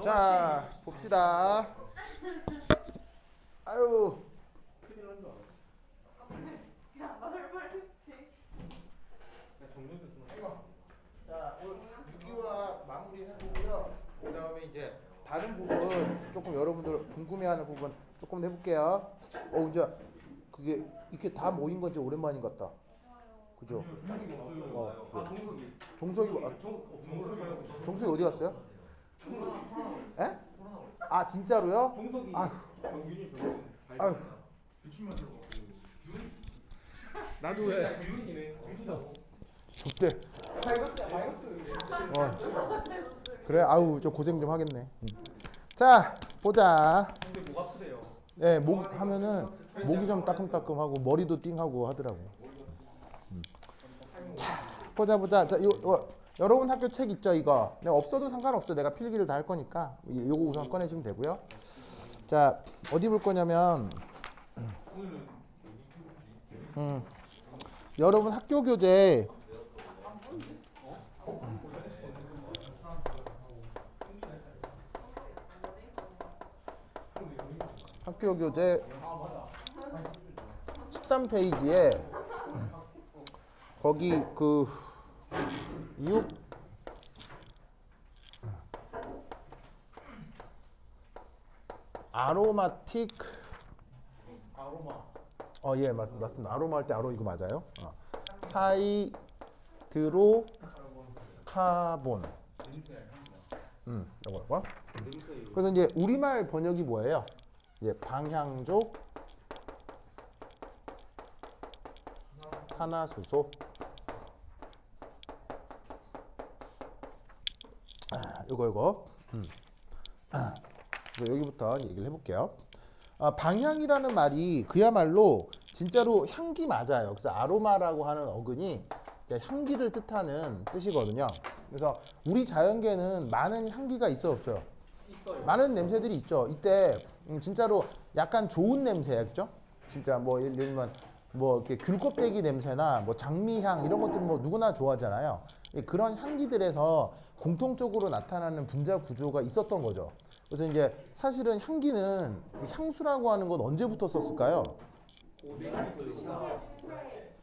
자, 봅시다. 아유. 야, 말을 말했지. 자, 오늘 6위와 마무리 해보고요. 그 다음에 이제 다른 부분 조금 여러분들 궁금해하는 부분 조금 해볼게요. 이제 그게 이렇게 다 모인 건지 오랜만인 것 같다. 그죠? 종석이 종석이 어디 갔어요? 에? 아 진짜로요? 아휴. 아휴. 나도 왜? 좋대. 그래, 아우 좀 고생 좀 하겠네. 자, 보자. 목 아프세요? 네, 목 하면은 목이 좀 따끔따끔하고 머리도 띵하고 하더라고. 자, 보자. 자, 이거 여러분 학교 책 있죠, 이거. 내가 없어도 상관없어. 내가 필기를 다 할 거니까 요거 우선 꺼내시면 되고요. 자, 어디 볼 거냐면 여러분 학교 교재 학교 교재 13페이지에 거기 그 6 아로마틱 예, 맞습니다. 아로마 할 때 아로 이거 맞아요? 하이드로카본. 이거. 그래서 이제 우리말 번역이 뭐예요? 이제 방향족 탄화수소. 이거. 그래서 여기부터 얘기를 해볼게요. 방향이라는 말이 그야말로 진짜로 향기 맞아요. 그래서 아로마라고 하는 어근이 향기를 뜻하는 뜻이거든요. 그래서 우리 자연계는 많은 향기가 있어요, 없어요? 있어요. 많은 냄새들이 있죠. 이때 진짜로 약간 좋은 냄새, 그죠? 진짜 뭐 예를 들면 뭐 이렇게 귤껍데기 냄새나 뭐 장미향 이런 것들 뭐 누구나 좋아하잖아요. 그런 향기들에서 공통적으로 나타나는 분자 구조가 있었던 거죠. 그래서 이제 사실은 향기는 향수라고 하는 건 언제부터 썼을까요?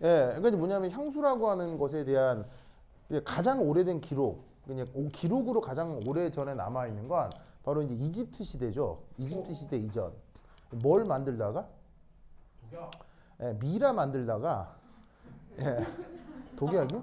예, 그러니까 뭐냐면 향수라고 하는 것에 대한 가장 오래된 기록, 그냥 기록으로 가장 오래 전에 남아 있는 건 바로 이제 이집트 시대죠. 이집트 시대 이전. 뭘 만들다가? 예, 미라 만들다가 독약이요?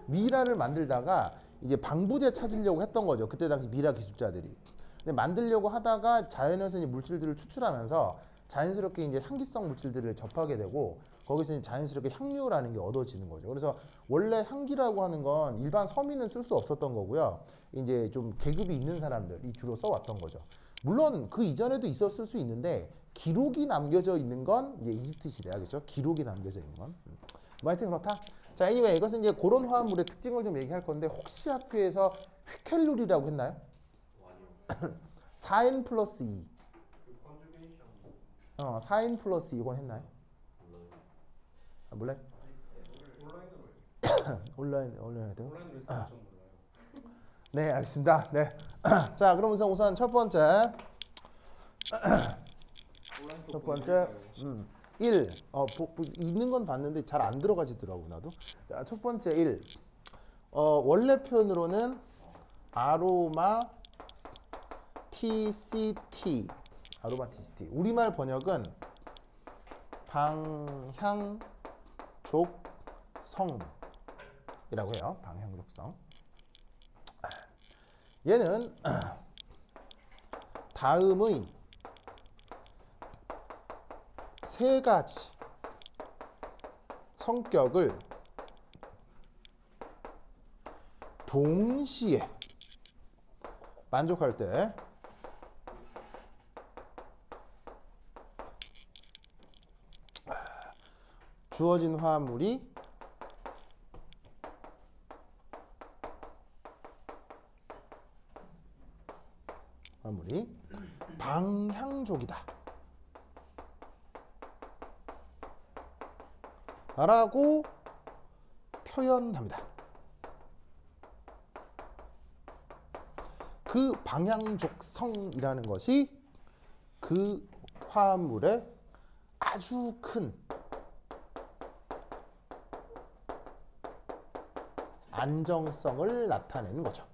미라를 만들다가 이제 방부제 찾으려고 했던 거죠. 그때 당시 미라 기술자들이. 근데 만들려고 하다가 자연에서 이제 물질들을 추출하면서 자연스럽게 이제 향기성 물질들을 접하게 되고 거기서 이제 자연스럽게 향료라는 게 얻어지는 거죠. 그래서 원래 향기라고 하는 건 일반 서민은 쓸 수 없었던 거고요. 이제 좀 계급이 있는 사람들이 주로 써왔던 거죠. 물론 그 이전에도 있었을 수 있는데 기록이 남겨져 있는 건 이제 이집트 시대야, 그렇죠? 기록이 남겨져 있는 건. 뭐 하여튼 그렇다. 자, anyway, 이것은 이제 그런 화합물의 특징을 좀 얘기할 건데 혹시 학교에서 휘켈룰이라고 했나요? 4n 플러스 2. 4n 플러스 2건 했나요? 몰라요? 온라인으로 해야 돼요? 온라인으로 했으면 좀 몰라요. 네, 알겠습니다. 네. 자, 그럼 우선 첫 번째. 첫 번째. 1. 있는 건 봤는데 잘 안 들어가지더라고, 나도. 자, 첫 번째 1. 원래 표현으로는 아로마 TCT. 아로마 TCT. 우리말 번역은 방향족성이라고 해요. 방향족성. 얘는 다음의 세 가지 성격을 동시에 만족할 때 주어진 화합물이 방향족이다 라고 표현합니다. 그 방향족성이라는 것이 그 화합물의 아주 큰 안정성을 나타내는 거죠.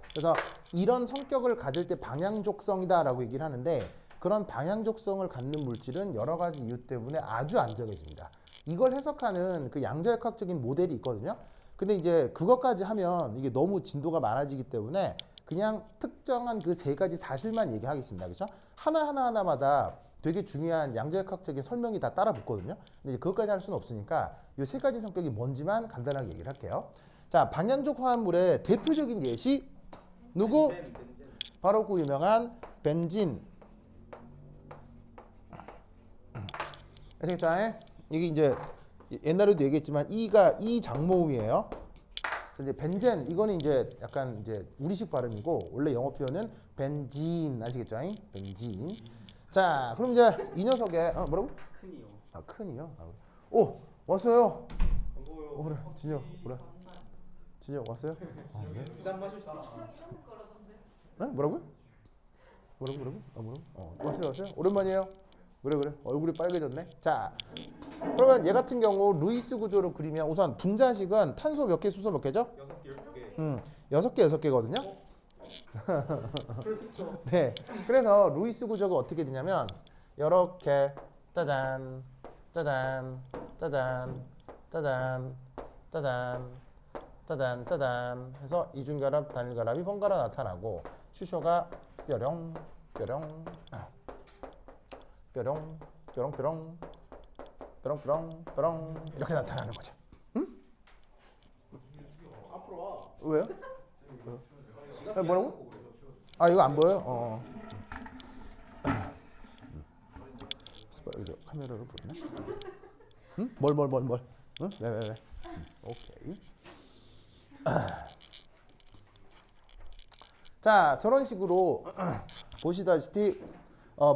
그래서 이런 성격을 가질 때 방향족성이다라고 얘기를 하는데, 그런 방향족성을 갖는 물질은 여러 가지 이유 때문에 아주 안정해집니다. 이걸 해석하는 그 양자역학적인 모델이 있거든요. 근데 이제 그것까지 하면 이게 너무 진도가 많아지기 때문에 그냥 특정한 그 세 가지 사실만 얘기하겠습니다. 그렇죠? 하나마다 되게 중요한 양자역학적인 설명이 다 따라 붙거든요. 근데 이제 그것까지 할 수는 없으니까 이 세 가지 성격이 뭔지만 간단하게 얘기를 할게요. 자, 방향족 화합물의 대표적인 예시 누구? 벤젠. 바로 그 유명한 벤진. 아시겠죠? 이게 이제 옛날에도 얘기했지만 E가 E 장모음이에요. 그래서 이제 벤젠 이거는 이제 약간 이제 우리식 발음이고 원래 영어 표현은 벤진 아시겠죠? 벤진. 자, 그럼 이제 이 녀석의 뭐라고? 큰이요. 아, 큰이요. 오, 왔어요. 반가워요. 그래, 진혁, 그래. 진혁 왔어요? 네. 두잔 마실 수 있어. 이런 거라던데. 네? 뭐라고요? 뭐라고? 왔어요? 오랜만이에요. 그래. 얼굴이 빨개졌네. 자, 그러면 얘 같은 경우 루이스 구조로 그리면 우선 분자식은 탄소 몇 개, 수소 몇 개죠? 6개. 6개 거든요. 그럴 수 있죠. 네. 그래서 루이스 구조가 어떻게 되냐면 이렇게 짜잔, 짜잔, 짜잔, 짜잔, 짜잔, 짜잔, 짜잔 해서 이중결합, 단일결합이 번갈아 나타나고 수소가 뾰령, 뾰령, 뾰령, 뾰령, 뾰령, 뾰령, 뾰령, 뾰령 이렇게 나타나는 거죠. 앞으로 와. 왜요? 뭐라고? 아, 이거 안 보여요? 이제 카메라로 보이나? 응? 뭘? 응? 왜? 오케이. 자, 저런 식으로 보시다시피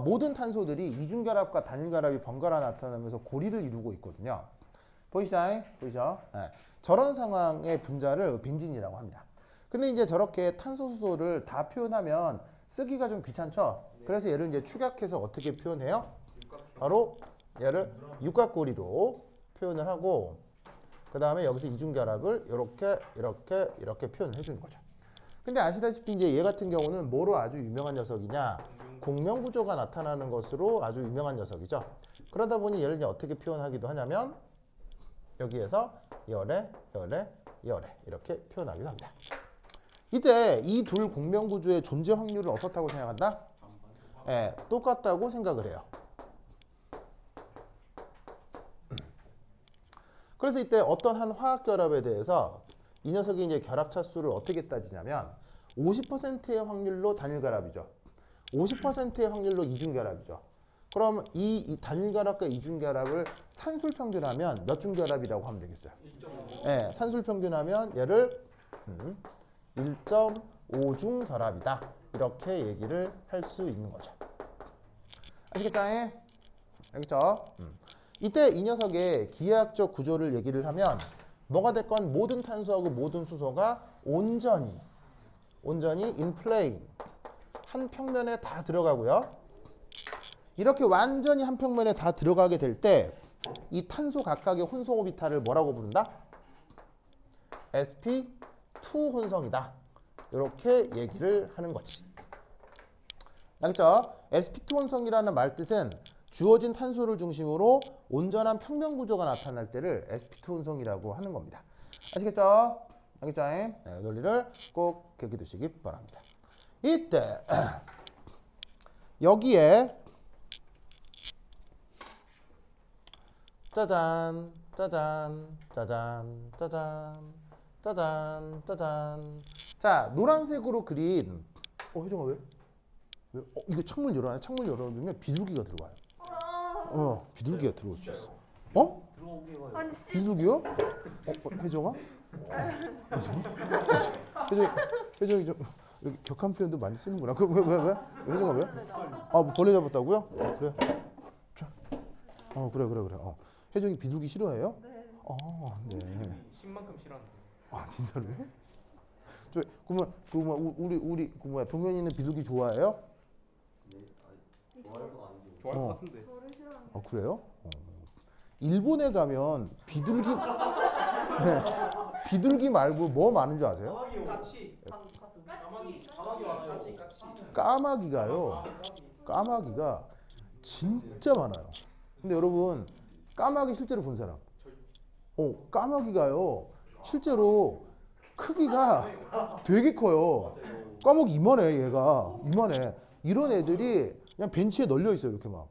모든 탄소들이 이중결합과 단일결합이 번갈아 나타나면서 고리를 이루고 있거든요. 보이시죠? 네. 저런 상황의 분자를 벤진이라고 합니다. 근데 이제 저렇게 탄소 수소를 다 표현하면 쓰기가 좀 귀찮죠? 그래서 얘를 이제 축약해서 어떻게 표현해요? 바로 얘를 육각고리로 표현을 하고 그 다음에 여기서 이중결합을 이렇게 표현을 해주는 거죠. 근데 아시다시피 이제 얘 같은 경우는 뭐로 아주 유명한 녀석이냐? 공명구조가 나타나는 것으로 아주 유명한 녀석이죠. 그러다 보니 얘를 이제 어떻게 표현하기도 하냐면 여기에서 열에 이렇게 표현하기도 합니다. 이때 이 둘 공명구조의 존재 확률을 어떻다고 생각한다? 네, 똑같다고 생각을 해요. 그래서 이때 어떤 한 화학결합에 대해서 이 녀석이 이제 결합 차수를 어떻게 따지냐면 50%의 확률로 단일결합이죠. 50%의 확률로 이중결합이죠. 그럼 이 단일결합과 이중결합을 산술평균하면 몇 중결합이라고 하면 되겠어요? 1.5. 네, 산술평균하면 얘를 1.5중 결합이다. 이렇게 얘기를 할 수 있는 거죠. 아시겠죠? 알겠죠? 이때 이 녀석의 기하학적 구조를 얘기를 하면 뭐가 됐건 모든 탄소하고 모든 수소가 온전히 in plane 한 평면에 다 들어가고요. 이렇게 완전히 한 평면에 다 들어가게 될 때 이 탄소 각각의 혼성 오비탈을 뭐라고 부른다? sp2 혼성이다. 이렇게 얘기를 하는 거지. 알겠죠? sp2 혼성이라는 말 뜻은 주어진 탄소를 중심으로 온전한 평면 구조가 나타날 때를 sp2 혼성이라고 하는 겁니다. 아시겠죠? 알겠죠? 네, 논리를 꼭 기억해 두시기 바랍니다. 이때 여기에 짜잔, 짜잔, 짜잔, 짜잔, 짜잔, 짜잔. 자, 노란색으로 그린. 혜정아 왜? 이거 창문 열어놔. 창문 열어놓으면 비둘기가 들어와요. 비둘기가 들어올 수 있어. 들어오게 봐요. 아니 씨. 비둘기요? 혜정아? 혜정이 좀 이렇게 격한 표현도 많이 쓰는구나. 왜? 혜정아 왜? 뭐 벌레 잡았다고요? 그래. 자. 그래. 혜정이 비둘기 싫어해요? 네. 네. 신만큼 싫어하는데. 진짜로요? 그러면 우리 그 뭐야 동현이는 비둘기 좋아해요? 좋아할 것 아니고. 좋아할 것 어. 같은데. 저를 싫어하는 그래요? 일본에 가면 비둘기 네, 비둘기 말고 뭐 많은 줄 아세요? 까치. 사슴. 까치, 까마귀 많아요. 까치. 까마귀가요. 까마귀가 진짜 많아요. 근데 여러분 까마귀 실제로 본 사람? 까마귀가요. 실제로 크기가 되게 커요. 까마귀 이만해 얘가 이만해. 이런 애들이 그냥 벤치에 널려 있어요 이렇게 막.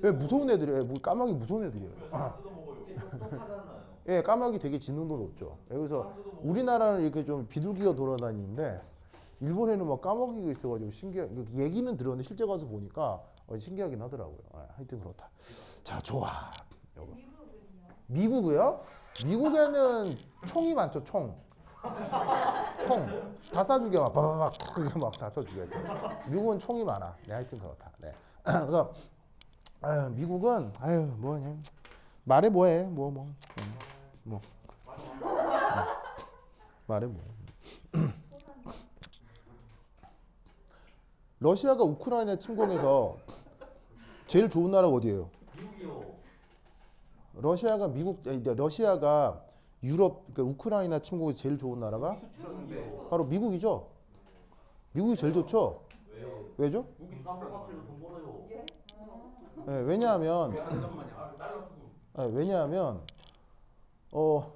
왜 무서운 애들이에요? 까마귀 무서운 애들이에요. 예, 까마귀 되게 지능도 높죠. 예, 그래서 우리나라는 이렇게 좀 비둘기가 돌아다니는데 일본에는 막 까마귀가 있어가지고 얘기는 들었는데 실제 가서 보니까 신기하긴 하더라고요. 하여튼 그렇다. 자, 좋아. 요거. 미국이요? 미국에는 총이 많죠, 총. 다 쏴주게 막 바바박 그게 막 다 쏴주게. 미국은 총이 많아. 네, 하여튼 그렇다. 네. 그래서 미국은 뭐 그냥 말해 뭐해 뭐 말해 뭐. 러시아가 우크라이나 침공해서 제일 좋은 나라가 어디예요? 미국이요. 러시아가 유럽 그러니까 우크라이나 침공에 제일 좋은 나라가 수출인데. 바로 미국이죠. 미국이 제일 좋죠. 왜요? 왜죠? 무기 쌍방마트로 돈 벌어요. 네, 왜냐하면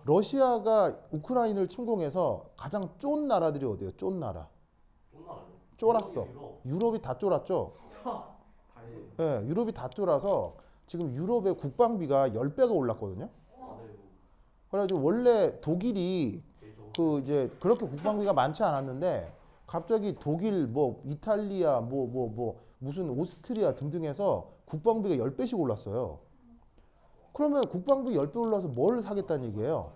러시아가 우크라이나를 침공해서 가장 쫀 나라들이 어디예요? 쫀 나라. 쫄았어. 유럽이 다 쫄았죠. 네, 유럽이 다 쫄아서 지금 유럽의 국방비가 10배가 올랐거든요. 그래가지고 원래 독일이 그 이제 그렇게 국방비가 많지 않았는데 갑자기 독일 뭐 이탈리아 뭐 무슨 오스트리아 등등해서 국방비가 10배씩 올랐어요. 그러면 국방비 10배 올라서 뭘 사겠다는 얘기예요?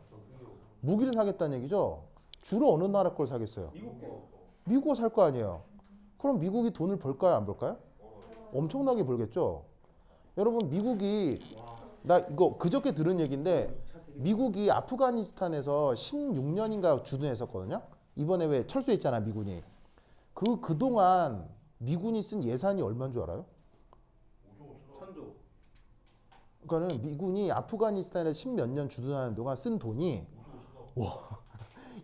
무기를 사겠다는 얘기죠. 주로 어느 나라 걸 사겠어요? 미국 거. 미국 살 거 아니에요. 그럼 미국이 돈을 벌까요, 안 벌까요? 엄청나게 벌겠죠. 여러분 미국이 나 이거 그저께 들은 얘기인데 미국이 아프가니스탄에서 16년인가 주둔했었거든요. 이번에 왜 철수했잖아 미군이. 그동안 미군이 쓴 예산이 얼마인 줄 알아요? 1000조. 그러니까는 미군이 아프가니스탄에 10몇 년 주둔하는 동안 쓴 돈이 와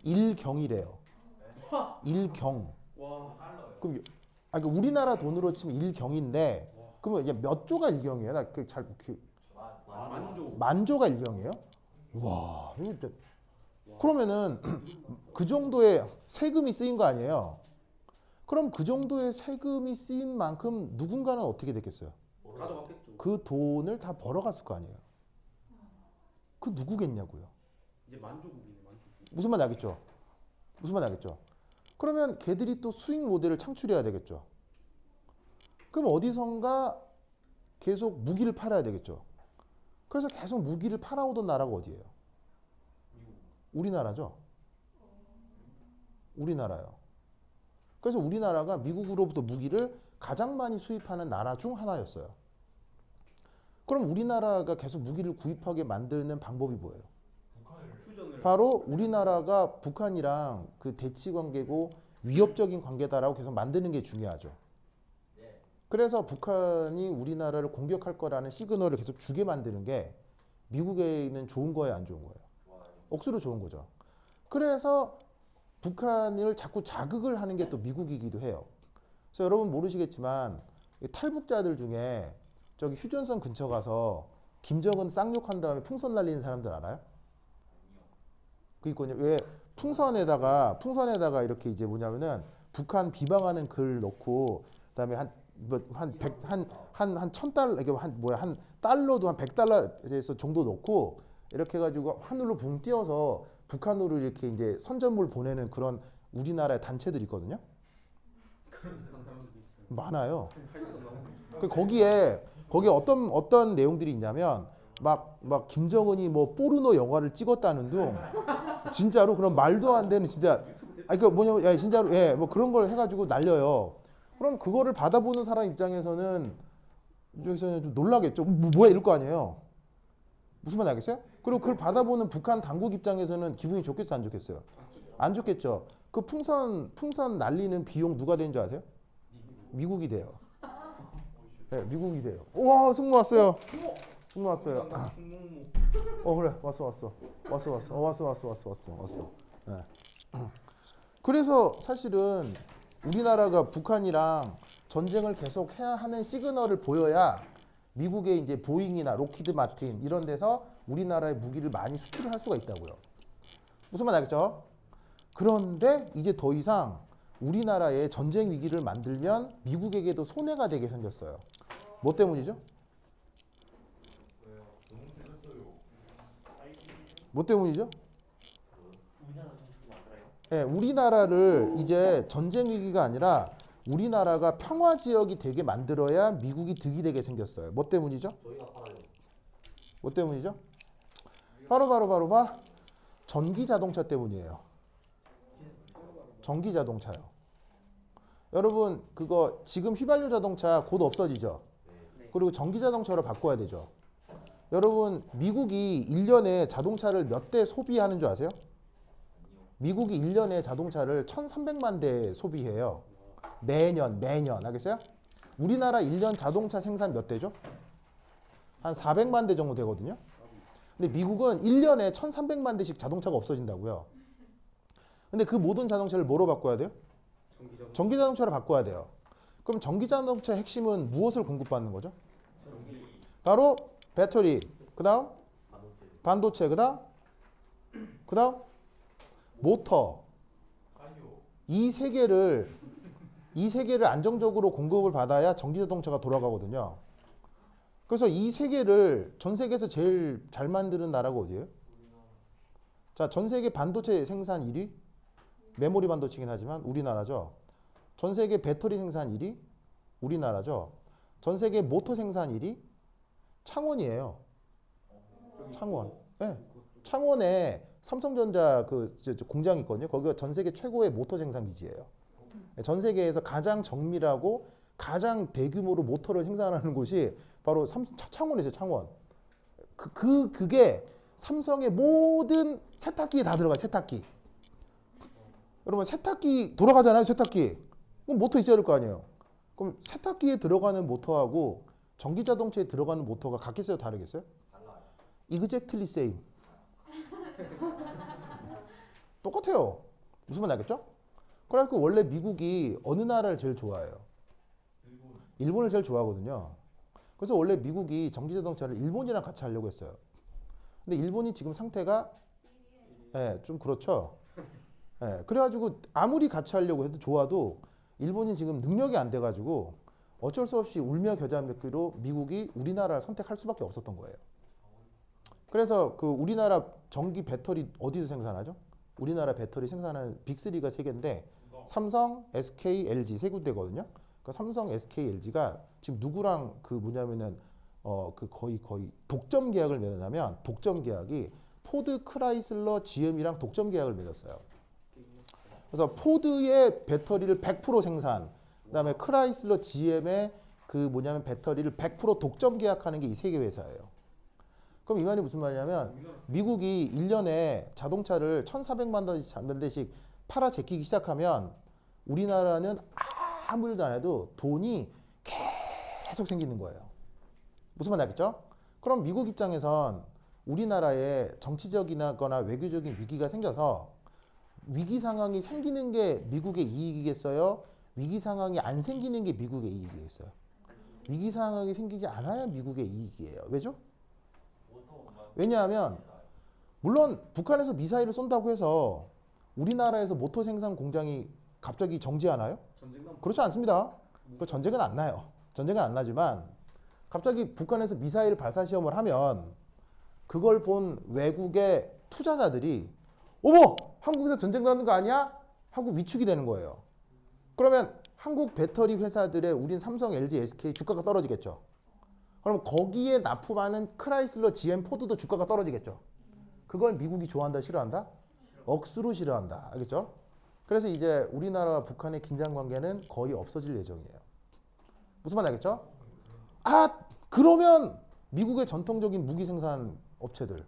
1경이래요. 1경. 와. 그럼 그러니까 우리나라 돈으로 치면 1경인데 그러면 이제 몇 조가 1경이에요? 만조가 1경이에요? 와, 이거 진짜 그러면은 그 정도의 세금이 쓰인 거 아니에요? 그럼 그 정도의 세금이 쓰인 만큼 누군가는 어떻게 됐겠어요? 가져갔겠죠. 그 돈을 다 벌어갔을 거 아니에요? 그 누구겠냐고요? 이제 만조국이네, 만조국. 무슨 말인지 알겠죠? 무슨 말인지 알겠죠? 그러면 걔들이 또 수익 모델을 창출해야 되겠죠? 그럼 어디선가 계속 무기를 팔아야 되겠죠? 그래서 계속 무기를 팔아오던 나라가 어디예요? 우리나라죠? 우리나라요. 그래서 우리나라가 미국으로부터 무기를 가장 많이 수입하는 나라 중 하나였어요. 그럼 우리나라가 계속 무기를 구입하게 만드는 방법이 뭐예요? 휴전을. 바로 우리나라가 북한이랑 그 대치 관계고 위협적인 관계다라고 계속 만드는 게 중요하죠. 그래서 북한이 우리나라를 공격할 거라는 시그널을 계속 주게 만드는 게 미국에는 좋은 거예요, 안 좋은 거예요? 억수로 좋은 거죠. 그래서 북한을 자꾸 자극을 하는 게 또 미국이기도 해요. 그래서 여러분 모르시겠지만 탈북자들 중에 저기 휴전선 근처 가서 김정은 쌍욕한 다음에 풍선 날리는 사람들 알아요? 그 있거든요. 왜 풍선에다가 이렇게 이제 뭐냐면은 북한 비방하는 글 넣고 그다음에 한 1000달러 이게 한 달러도 한 100달러에서 정도 넣고 이렇게 해가지고 하늘로 붕 띄어서 북한으로 이렇게 이제 선전물 보내는 그런 우리나라의 단체들이 있거든요. 그런 사람들도 있어요. 많아요. 거기에 어떤 내용들이 있냐면 막 김정은이 뭐 포르노 영화를 찍었다는 둥 진짜로 그런 말도 안 되는 진짜 그 뭐냐면 진짜로 뭐 그런 걸 해가지고 날려요. 그럼 그거를 받아보는 사람 입장에서는 좀 놀라겠죠. 뭐야 이럴 거 아니에요. 무슨 말인지 알겠어요? 그리고 그걸 받아보는 북한 당국 입장에서는 기분이 좋겠어요, 안 좋겠어요? 안 좋겠죠. 그 풍선 날리는 비용 누가 되는 줄 아세요? 미국이 돼요. 네, 미국이 돼요. 우와, 승무 왔어요. 승무 왔어요. 그래, 왔어. 네. 그래서 사실은 우리나라가 북한이랑 전쟁을 계속 해야 하는 시그널을 보여야 미국의 이제 보잉이나 로키드 마틴 이런 데서 우리나라의 무기를 많이 수출을 할 수가 있다고요. 무슨 말 알겠죠? 그런데 이제 더 이상 우리나라에 전쟁 위기를 만들면 미국에게도 손해가 되게 생겼어요. 뭐 때문이죠? 뭐 때문이죠? 네, 우리나라를 이제 전쟁 위기가 아니라 우리나라가 평화 지역이 되게 만들어야 미국이 득이 되게 생겼어요. 뭐 때문이죠? 뭐 때문이죠? 바로 전기 자동차 때문이에요. 전기 자동차요. 여러분 그거 지금 휘발유 자동차 곧 없어지죠? 그리고 전기 자동차로 바꿔야 되죠. 여러분 미국이 1년에 자동차를 몇 대 소비하는 줄 아세요? 미국이 1년에 자동차를 1,300만 대 소비해요. 매년 알겠어요? 우리나라 1년 자동차 생산 몇 대죠? 한 400만 대 정도 되거든요. 근데 미국은 1년에 1,300만 대씩 자동차가 없어진다고요. 근데 그 모든 자동차를 뭐로 바꿔야 돼요? 전기 자동차로 바꿔야 돼요. 그럼 전기 자동차의 핵심은 무엇을 공급받는 거죠? 바로 배터리, 그다음 반도체, 그다음 모터. 이 세 개를 안정적으로 공급을 받아야 전기 자동차가 돌아가거든요. 그래서 이 세 개를 전 세계에서 제일 잘 만드는 나라가 어디예요? 자, 전 세계 반도체 생산 1위? 메모리 반도체이긴 하지만 우리나라죠. 전 세계 배터리 생산 1위? 우리나라죠. 전 세계 모터 생산 1위? 창원이에요. 창원. 네. 창원에 삼성전자 공장이 있거든요. 거기가 전 세계 최고의 모터 생산 기지예요. 전 세계에서 가장 정밀하고 가장 대규모로 모터를 생산하는 곳이 바로 창원이죠. 창원. 그게 삼성의 모든 세탁기에 다 들어가요. 세탁기. 여러분 세탁기 돌아가잖아요. 세탁기. 그럼 모터 있어야 될 거 아니에요. 그럼 세탁기에 들어가는 모터하고 전기자동차에 들어가는 모터가 같겠어요? 다르겠어요? 달라요. Exactly same. 똑같아요. 무슨 말 알겠죠? 그래서 원래 미국이 어느 나라를 제일 좋아해요? 일본을 제일 좋아하거든요. 그래서 원래 미국이 전기자동차를 일본이랑 같이 하려고 했어요. 근데 일본이 지금 상태가 좀 그렇죠. 그래가지고 아무리 같이 하려고 해도 좋아도 일본이 지금 능력이 안 돼가지고 어쩔 수 없이 울며 겨자 먹기로 미국이 우리나라를 선택할 수밖에 없었던 거예요. 그래서 그 우리나라 전기 배터리 어디서 생산하죠? 우리나라 배터리 생산하는 빅3가 세 개인데 삼성, SK, LG 세 군데거든요. 그 삼성, SK, LG가 지금 누구랑 그 뭐냐면은 그 거의 독점 계약을 맺었냐면 독점 계약이 포드, 크라이슬러, GM이랑 독점 계약을 맺었어요. 그래서 포드의 배터리를 100% 생산, 그다음에 크라이슬러, GM의 그 뭐냐면 배터리를 100% 독점 계약하는 게 이 세 개 회사예요. 그럼 이 말이 무슨 말이냐면 미국이 1년에 자동차를 1,400만 대씩 팔아 제끼기 시작하면 우리나라는 아무 일도 안 해도 돈이 계속 생기는 거예요. 무슨 말인지 알겠죠? 그럼 미국 입장에선 우리나라에 정치적이거나 외교적인 위기가 생겨서 위기 상황이 생기는 게 미국의 이익이겠어요? 위기 상황이 안 생기는 게 미국의 이익이겠어요? 위기 상황이 생기지 않아야 미국의 이익이에요. 왜죠? 왜냐하면 물론 북한에서 미사일을 쏜다고 해서 우리나라에서 모터 생산 공장이 갑자기 정지하나요? 그렇지 않습니다. 그 전쟁은 안 나요. 전쟁은 안 나지만 갑자기 북한에서 미사일 발사 시험을 하면 그걸 본 외국의 투자자들이 어머! 한국에서 전쟁 나는 거 아니야? 하고 위축이 되는 거예요. 그러면 한국 배터리 회사들의 우린 삼성, LG, SK 주가가 떨어지겠죠. 그럼 거기에 납품하는 크라이슬러, GM, 포드도 주가가 떨어지겠죠. 그걸 미국이 좋아한다, 싫어한다? 억수로 싫어한다. 알겠죠? 그래서 이제 우리나라와 북한의 긴장 관계는 거의 없어질 예정이에요. 무슨 말 알겠죠? 그러면 미국의 전통적인 무기 생산 업체들,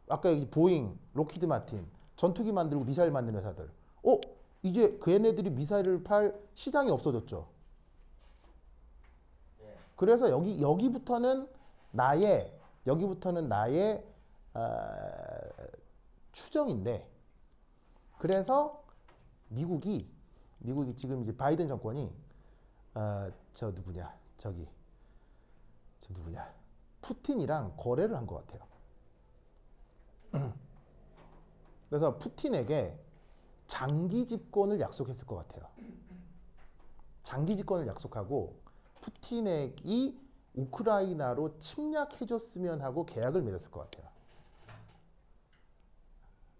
아까 여기 보잉, 로키드 마틴, 전투기 만들고 미사일 만드는 회사들. 이제 그 얘네들이 미사일을 팔 시장이 없어졌죠. 그래서 여기부터는 나의 추정인데, 그래서 미국이 지금 이제 바이든 정권이 저 누구냐 푸틴이랑 거래를 한 것 같아요. 그래서 푸틴에게 장기 집권을 약속했을 것 같아요. 장기 집권을 약속하고 푸틴이 우크라이나로 침략해줬으면 하고 계약을 맺었을 것 같아요.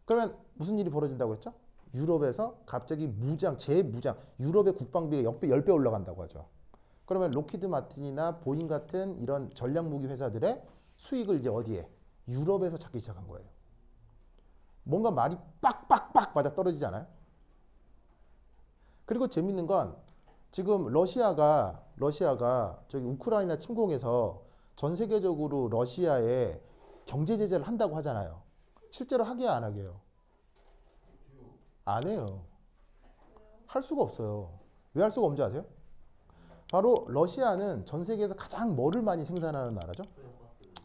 그러면 무슨 일이 벌어진다고 했죠? 유럽에서 갑자기 재무장, 유럽의 국방비가 10배 올라간다고 하죠. 그러면 로키드 마틴이나 보잉 같은 이런 전략무기 회사들의 수익을 이제 어디에? 유럽에서 찾기 시작한 거예요. 뭔가 말이 빡빡빡 맞아 떨어지지 않아요? 그리고 재밌는 건 지금 러시아가 저기 우크라이나 침공해서 전 세계적으로 러시아에 경제 제재를 한다고 하잖아요. 실제로 하게요, 안 하게요? 안 해요. 할 수가 없어요. 왜 할 수가 없는지 아세요? 바로 러시아는 전 세계에서 가장 뭐를 많이 생산하는 나라죠?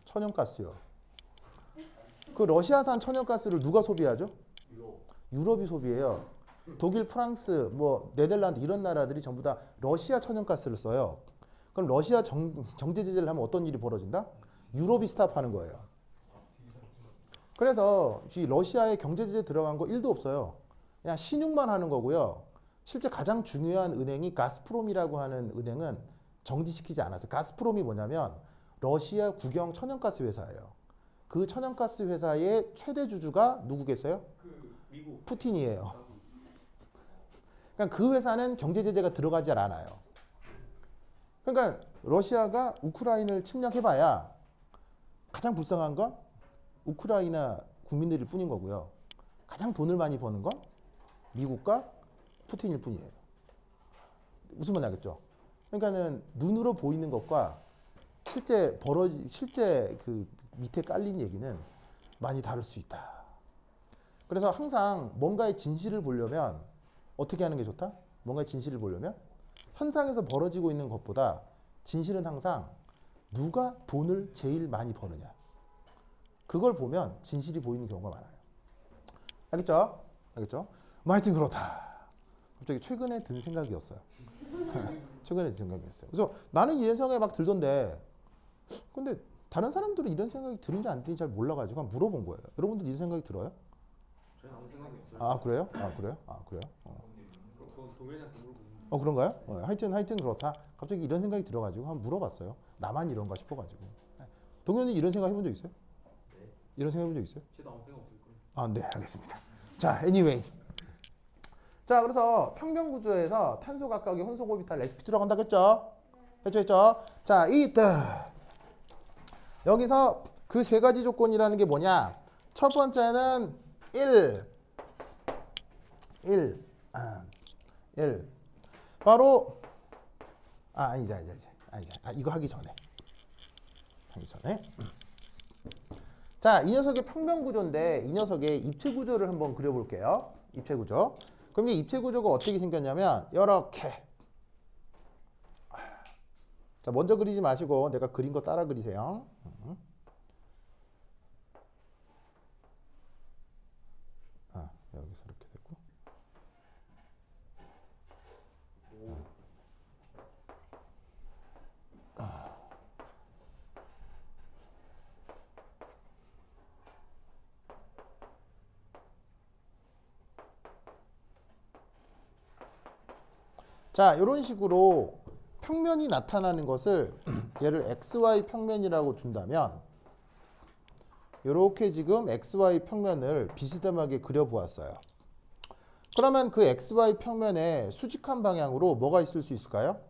천연가스요. 그 러시아산 천연가스를 누가 소비하죠? 유럽이 소비해요. 독일, 프랑스, 뭐 네덜란드 이런 나라들이 전부 다 러시아 천연가스를 써요. 그럼 러시아 경제 제재를 하면 어떤 일이 벌어진다? 유럽이 스탑하는 거예요. 그래서 이 러시아에 경제 제재 들어간 거 1도 없어요. 그냥 신용만 하는 거고요. 실제 가장 중요한 은행이 가스프롬이라고 하는 은행은 정지시키지 않았어요. 가스프롬이 뭐냐면 러시아 국영 천연가스 회사예요. 그 천연가스 회사의 최대 주주가 누구겠어요? 미국. 푸틴이에요. 그러니까 그 회사는 경제 제재가 들어가지 않아요. 그러니까 러시아가 우크라이나를 침략해봐야 가장 불쌍한 건 우크라이나 국민들일 뿐인 거고요. 가장 돈을 많이 버는 건 미국과 푸틴일 뿐이에요. 무슨 말인지 알겠죠? 그러니까는 눈으로 보이는 것과 실제 그 밑에 깔린 얘기는 많이 다를 수 있다. 그래서 항상 뭔가의 진실을 보려면 어떻게 하는 게 좋다? 뭔가의 진실을 보려면 현상에서 벌어지고 있는 것보다 진실은 항상 누가 돈을 제일 많이 버느냐. 그걸 보면 진실이 보이는 경우가 많아요. 알겠죠? 알겠죠? 뭐 하여튼 그렇다. 갑자기 최근에 든 생각이었어요. 최근에 든 생각이었어요. 그래서 나는 이런 생각이 막 들던데, 근데 다른 사람들은 이런 생각이 드는지 안 드는지 잘 몰라가지고 한번 물어본 거예요. 여러분들 이런 생각이 들어요? 저는 아무 생각이 없어요. 아 그래요? 아 그래요? 아 그래요? 그건 동현이한테 물어보는. 그런가요? 하여튼 그렇다. 갑자기 이런 생각이 들어가지고 한번 물어봤어요. 나만 이런가 싶어가지고. 동현이 이런 생각 해본 적 있어요? 네. 이런 생각 해본 적 있어요? 저도 아무 생각 없을 거예요. 아, 네, 알겠습니다. 자, anyway. 자, 그래서 평면 구조에서 탄소 각각의 혼소 오비탈 레시피 들어간다고 했죠? 했죠? 자, 여기서 그 세 가지 조건이라는 게 뭐냐? 첫 번째는 1. 바로 아니지. 이거 하기 전에. 자, 이 녀석의 평면 구조인데 이 녀석의 입체 구조를 한번 그려볼게요. 입체 구조. 그럼 이 입체 구조가 어떻게 생겼냐면 이렇게. 자, 먼저 그리지 마시고 내가 그린 거 따라 그리세요. 여기서 이렇게 되고. 자, 이런 식으로 평면이 나타나는 것을 얘를 XY 평면이라고 둔다면 이렇게 지금 XY 평면을 비스듬하게 그려보았어요. 그러면 그 XY 평면에 수직한 방향으로 뭐가 있을 수 있을까요?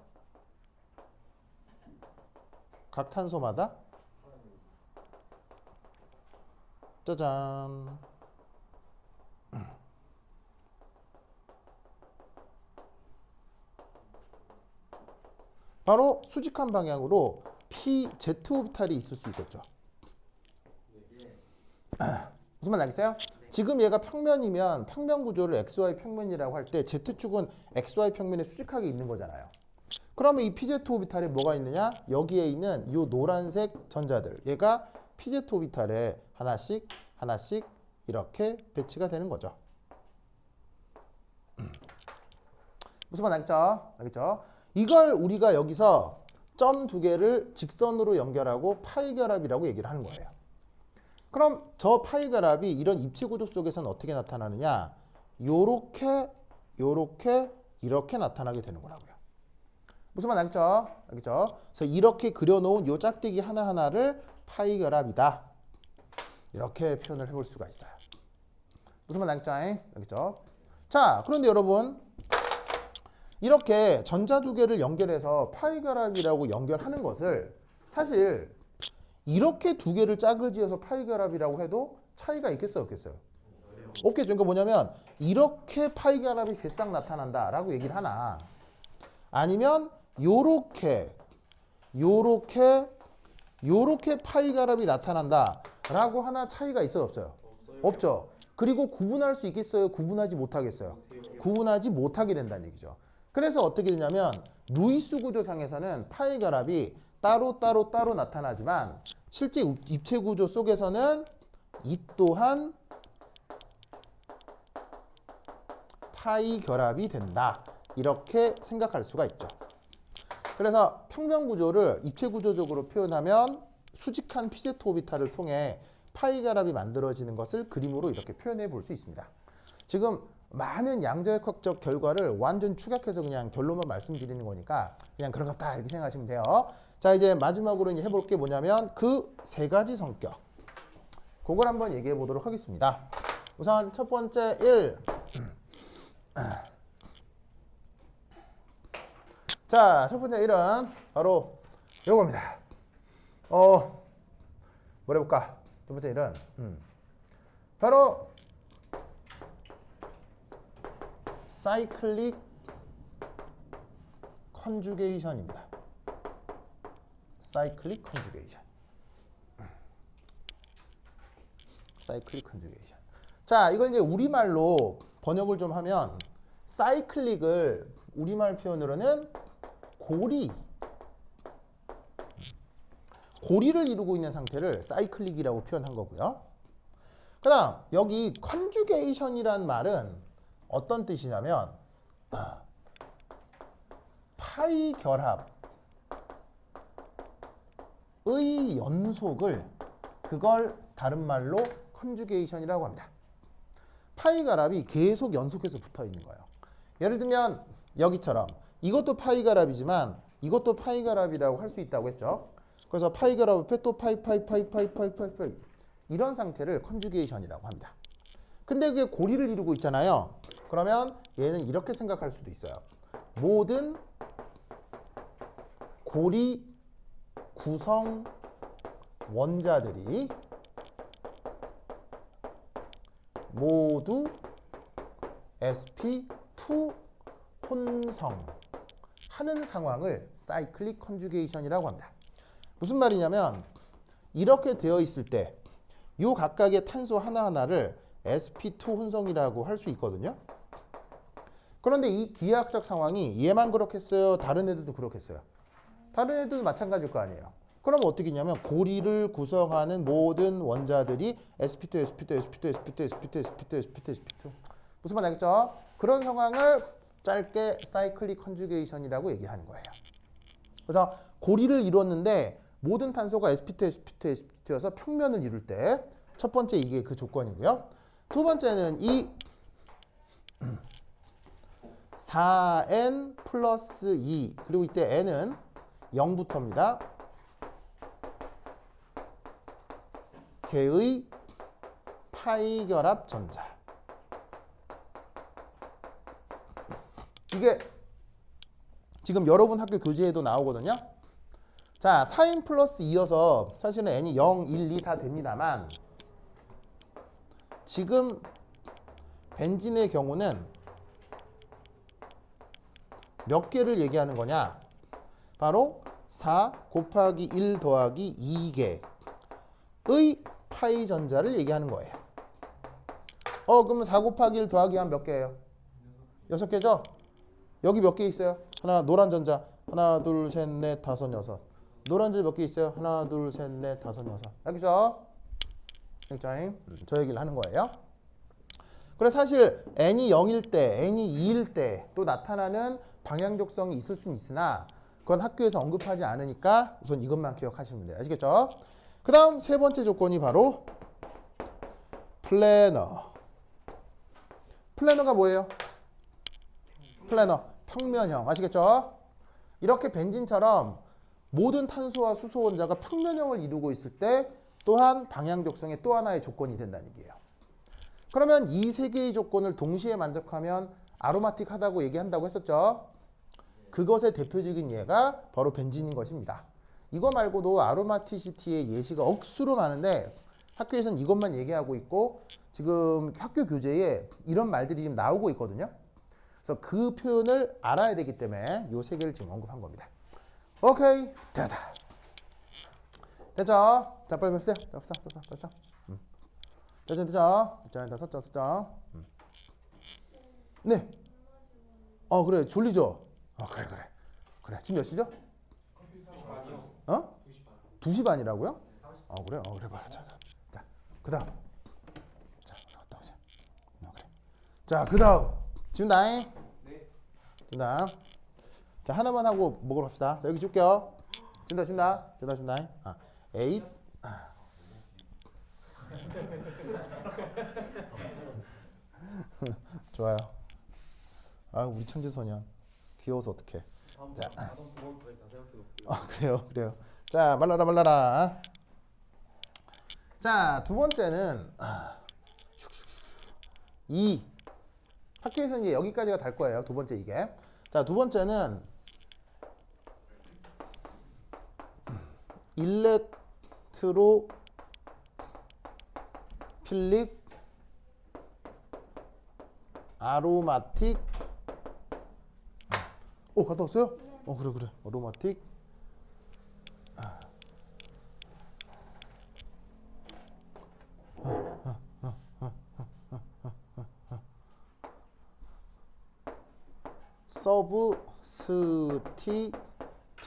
각 탄소마다 짜잔. 바로 수직한 방향으로 PZ 오비탈이 있을 수 있겠죠. 무슨 말 알겠어요? 지금 얘가 평면이면 평면 구조를 XY 평면이라고 할 때 Z축은 XY 평면에 수직하게 있는 거잖아요. 그러면 이 PZ 오비탈에 뭐가 있느냐? 여기에 있는 이 노란색 전자들. 얘가 PZ 오비탈에 하나씩 하나씩 이렇게 배치가 되는 거죠. 무슨 말 알겠죠? 알겠죠? 이걸 우리가 여기서 점 두 개를 직선으로 연결하고 파이 결합이라고 얘기를 하는 거예요. 그럼 저 파이 결합이 이런 입체 구조 속에서는 어떻게 나타나느냐? 요렇게 요렇게 이렇게 나타나게 되는 거라고요. 무슨 말 알겠죠? 알겠죠? 그래서 이렇게 그려놓은 요 짝대기 하나하나를 파이 결합이다. 이렇게 표현을 해볼 수가 있어요. 무슨 말 알겠죠? 알겠죠? 자, 그런데 여러분 이렇게 전자 두 개를 연결해서 파이 결합이라고 연결하는 것을 사실 이렇게 두 개를 짝을 지어서 파이 결합이라고 해도 차이가 있겠어요, 없겠어요? 없겠죠. 그러니까 뭐냐면 이렇게 파이 결합이 새싹 나타난다라고 얘기를 하나, 아니면 요렇게 파이 결합이 나타난다라고 하나 차이가 있어요, 없어요? 없죠. 그리고 구분할 수 있겠어요? 구분하지 못하겠어요? 구분하지 못하게 된다는 얘기죠. 그래서 어떻게 되냐면 루이스 구조상에서는 파이 결합이 따로 나타나지만 실제 입체 구조 속에서는 이 또한 파이 결합이 된다. 이렇게 생각할 수가 있죠. 그래서 평면 구조를 입체 구조적으로 표현하면 수직한 PZ 오비탈을 통해 파이 결합이 만들어지는 것을 그림으로 이렇게 표현해 볼 수 있습니다. 지금 많은 양자역학적 결과를 완전 축약해서 그냥 결론만 말씀드리는 거니까 그냥 그런 것다 이렇게 생각하시면 돼요. 자, 이제 마지막으로 이제 해볼 게 뭐냐면 그 세 가지 성격. 그걸 한번 얘기해 보도록 하겠습니다. 우선 첫 번째 1. 자, 첫 번째 1은 바로 요겁니다. 뭘 해볼까? 첫 번째 1은 바로 사이클릭 컨주게이션입니다. 사이클릭 컨주게이션. 사이클릭 컨주게이션. 자, 이걸 이제 우리말로 번역을 좀 하면 사이클릭을 우리말 표현으로는 고리를 이루고 있는 상태를 사이클릭이라고 표현한 거고요. 그다음 여기 컨주게이션이란 말은 어떤 뜻이냐면 파이 결합의 연속을 그걸 다른 말로 컨주게이션이라고 합니다. 파이 결합이 계속 연속해서 붙어 있는 거예요. 예를 들면 여기처럼 이것도 파이 결합이지만 이것도 파이 결합이라고 할 수 있다고 했죠. 그래서 파이 결합 옆에 또 파이 이런 상태를 컨주게이션이라고 합니다. 근데 그게 고리를 이루고 있잖아요. 그러면 얘는 이렇게 생각할 수도 있어요. 모든 고리 구성 원자들이 모두 sp2 혼성하는 상황을 사이클릭 컨주게이션이라고 합니다. 무슨 말이냐면 이렇게 되어 있을 때 이 각각의 탄소 하나하나를 sp2 혼성이라고 할 수 있거든요. 그런데 이 기하학적 상황이 얘만 그렇겠어요? 다른 애들도 그렇겠어요? 다른 애들도 마찬가지일 거 아니에요. 그럼 어떻게 했냐면 고리를 구성하는 모든 원자들이 sp2, sp2, sp2, sp2, sp2, sp2, sp2, sp2 무슨 말 알겠죠? 그런 상황을 짧게 사이클릭 컨주게이션이라고 얘기하는 거예요. 그래서 고리를 이뤘는데 모든 탄소가 sp2, sp2, sp2여서 평면을 이룰 때 첫 번째 이게 그 조건이고요. 두 번째는 이 4n 플러스 2 그리고 이때 n은 0부터입니다. 개의 파이 결합 전자. 이게 지금 여러분 학교 교재에도 나오거든요. 자, 4n 플러스 2여서 사실은 n이 0, 1, 2 다 됩니다만 지금 벤진의 경우는 몇 개를 얘기하는 거냐? 바로 4 곱하기 1 더하기 2개의 파이 전자를 얘기하는 거예요. 그러면 4 곱하기 1 더하기 한 몇 개예요? 6개죠? 여기 몇 개 있어요? 하나, 노란 전자. 하나, 둘, 셋, 넷, 다섯, 여섯. 노란 전자 몇 개 있어요? 하나, 둘, 셋, 넷, 다섯, 여섯. 알겠죠? 저 얘기를 하는 거예요. 그래서 사실 n이 0일 때, n이 2일 때 또 나타나는 방향족성이 있을 수는 있으나 그건 학교에서 언급하지 않으니까 우선 이것만 기억하시면 돼요. 아시겠죠? 그 다음 세 번째 조건이 바로 플래너. 플래너가 뭐예요? 플래너, 평면형. 아시겠죠? 이렇게 벤진처럼 모든 탄소와 수소 원자가 평면형을 이루고 있을 때 또한 방향족성의 또 하나의 조건이 된다는 얘기예요. 그러면 이 세 개의 조건을 동시에 만족하면 아로마틱하다고 얘기한다고 했었죠. 그것의 대표적인 예가 바로 벤진인 것입니다. 이거 말고도 아로마티시티의 예시가 억수로 많은데 학교에서는 이것만 얘기하고 있고 지금 학교 교재에 이런 말들이 지금 나오고 있거든요. 그래서 그 표현을 알아야 되기 때문에 이 세 개를 지금 언급한 겁니다. 오케이, 됐다. 됐죠? 자, 빨리 보세요. 됐죠? 자, 썼죠? 네. 그래, 졸리죠? 그래. 지금 몇 시죠? 2시 반이요. 2시 반이라고요? 그래? 그래, 봐. 자, 그 다음. 자, 갔다 오세요. 그래. 자, 그 다음. 지훈다잉. 네. 지훈다. 자, 하나만 하고 먹으러 갑시다. 자, 여기 줄게요. 준다. 에잇. 좋아요. 우리 천재소년. 귀여워서 어떡해. 자, 아동 구멍 더 있다 생각해 볼게요. 그래요. 자, 말라라. 자, 두 번째는 이 학교에서 이제 여기까지가 달 거예요. 두 번째 이게. 자, 두 번째는 일렉트로필릭 아로마틱. 갔다 왔어요? 그래. 아로마틱.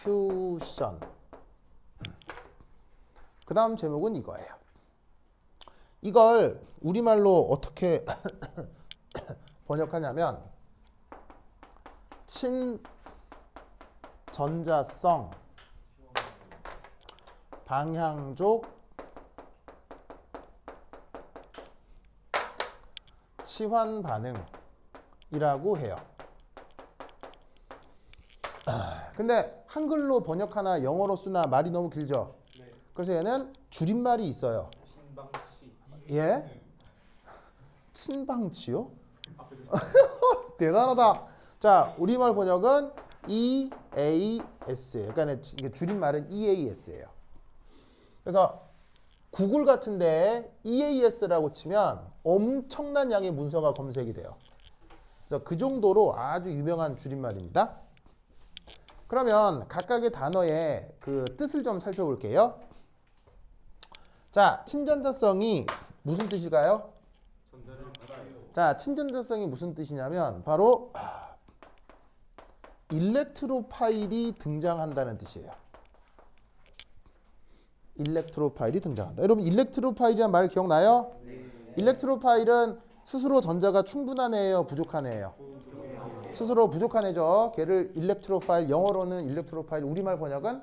서브스티튜션. 그 다음 제목은 이거예요. 이걸 우리말로 어떻게 번역하냐면 친전자성 방향족 치환 반응이라고 해요. 근데 한글로 번역하나 영어로 쓰나 말이 너무 길죠? 네. 그래서 얘는 줄임말이 있어요. 신방치. 예? 친방치요? 대단하다. 자, 우리말 번역은 EAS예요. 그러니까 이게 줄임말은 EAS예요. 그래서 구글 같은데 EAS라고 치면 엄청난 양의 문서가 검색이 돼요. 그래서 그 정도로 아주 유명한 줄임말입니다. 그러면 각각의 단어의 그 뜻을 좀 살펴볼게요. 자, 친전자성이 무슨 뜻일까요? 전자를 받아요. 자, 친전자성이 무슨 뜻이냐면 바로 일렉트로파일이 등장한다는 뜻이에요. 일렉트로파일이 등장한다. 여러분 일렉트로파일이란 말 기억나요? 네. 일렉트로파일은 스스로 전자가 충분한 애예요, 부족한 애예요? 스스로 부족한 애죠. 걔를 일렉트로파일, 영어로는 일렉트로파일, 우리말 번역은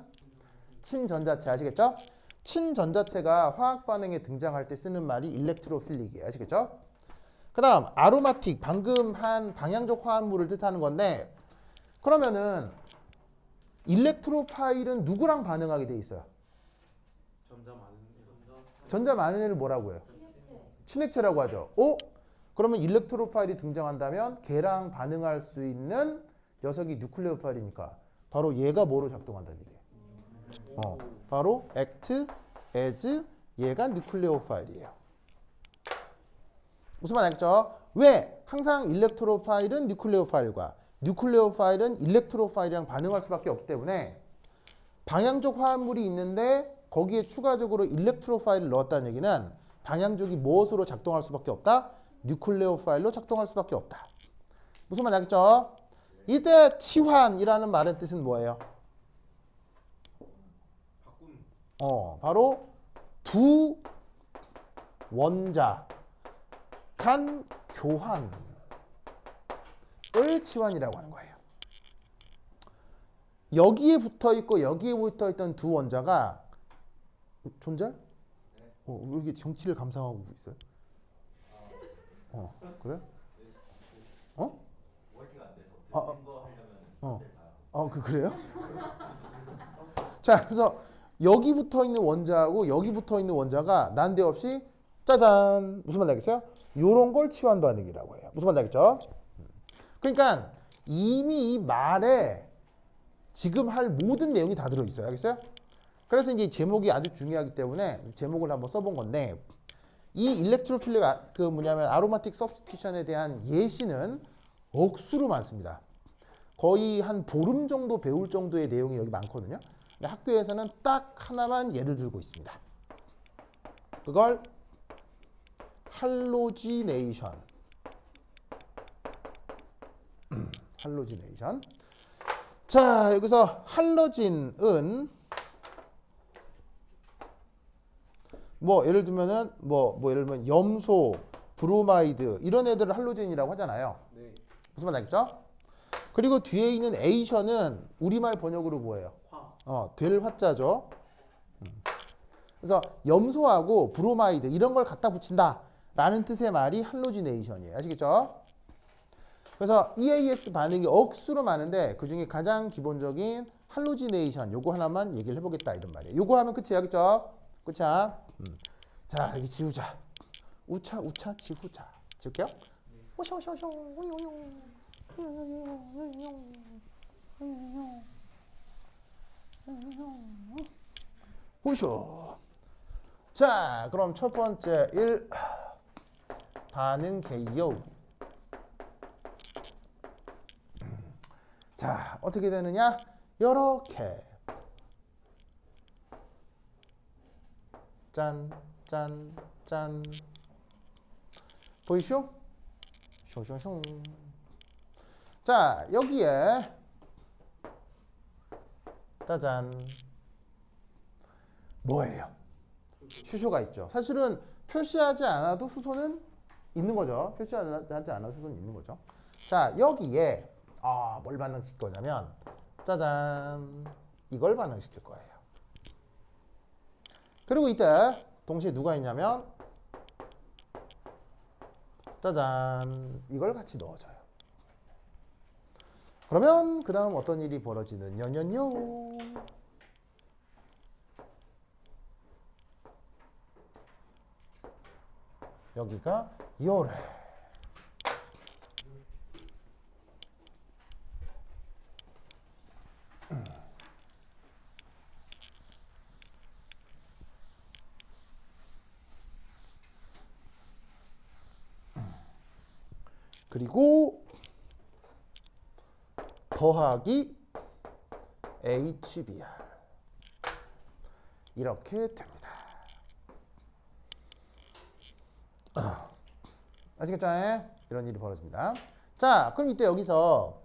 친전자체. 아시겠죠? 친전자체가 화학 반응에 등장할 때 쓰는 말이 일렉트로필릭이에요. 아시겠죠? 그 다음 아로마틱, 방금 한 방향적 화합물을 뜻하는 건데 그러면은 일렉트로파일은 누구랑 반응하게 돼 있어요? 전자 많은 애를 뭐라고 해요? 친액체라고 하죠. 그러면 일렉트로파일이 등장한다면 걔랑 반응할 수 있는 녀석이 뉴클레오파일이니까 바로 얘가 뭐로 작동한다는 얘기예요. 바로 act as 얘가 뉴클레오파일이에요. 무슨 말 알겠죠? 왜? 항상 일렉트로파일은 뉴클레오파일과 뉴클레오파일은 일렉트로파일이랑 반응할 수밖에 없기 때문에 방향적 화합물이 있는데 거기에 추가적으로 일렉트로파일을 넣었다는 얘기는 방향족이 무엇으로 작동할 수밖에 없다? 뉴클레오 파일로 작동할 수밖에 없다. 무슨 말인지 알겠죠? 이때 치환이라는 말의 뜻은 뭐예요? 바꾼. 바로 두 원자 간 교환을 치환이라고 하는 거예요. 여기에 붙어 있고 여기에 붙어 있던 두 원자가 존재? 왜 이렇게 정치를 감상하고 있어요? 그래? 월드가 안 돼서 듣는 거 하려면 그래요? 자, 그래서 여기 붙어 있는 원자하고 여기 붙어 있는 원자가 난데없이 짜잔 무슨 말인지 알겠어요? 요런 걸 치환 반응이라고 해요. 무슨 말인지 알겠죠? 그러니까 이미 이 말에 지금 할 모든 내용이 다 들어 있어요. 알겠어요? 그래서 이제 제목이 아주 중요하기 때문에 제목을 한번 써본 건데 이 일렉트로필릭 아로마틱 서브스티션에 대한 예시는 억수로 많습니다. 거의 한 보름 정도 배울 정도의 내용이 여기 많거든요. 근데 학교에서는 딱 하나만 예를 들고 있습니다. 그걸 할로지네이션. 할로지네이션. 자, 여기서 할로진은 예를 들면은 예를 들면 염소, 브로마이드 이런 애들을 할로진이라고 하잖아요. 네. 무슨 말 알겠죠? 그리고 뒤에 있는 에이션은 우리말 번역으로 뭐예요? 화. 될 화자죠. 그래서 염소하고 브로마이드 이런 걸 갖다 붙인다라는 뜻의 말이 할로지네이션이에요. 아시겠죠? 그래서 EAS 반응이 억수로 많은데 그 중에 가장 기본적인 할로지네이션 요거 하나만 얘기를 해보겠다 이런 말이에요. 요거 하면 끝이에요. 알겠죠? 끝이야. 자, 여기 지우자. 우차 우차 지우자. 지울게요. 오쇼쇼쇼 오쇼. 자, 그럼 첫 번째 1 반응 개요. 자, 어떻게 되느냐? 요렇게 짠, 짠, 짠. 보이쇼? 숑숑숑. 자, 여기에 짜잔. 뭐예요? 수소가 있죠. 사실은 표시하지 않아도 수소는 있는 거죠. 표시하지 않아도 수소는 있는 거죠. 자, 여기에 뭘 반응시킬 거냐면 짜잔. 이걸 반응시킬 거예요. 그리고 이때 동시에 누가 있냐면 짜잔 이걸 같이 넣어줘요. 그러면 그 다음 어떤 일이 벌어지느냐요. 여기가 요래. 그리고 더하기 HBr 이렇게 됩니다. 아시겠죠? 이런 일이 벌어집니다. 자, 그럼 이때 여기서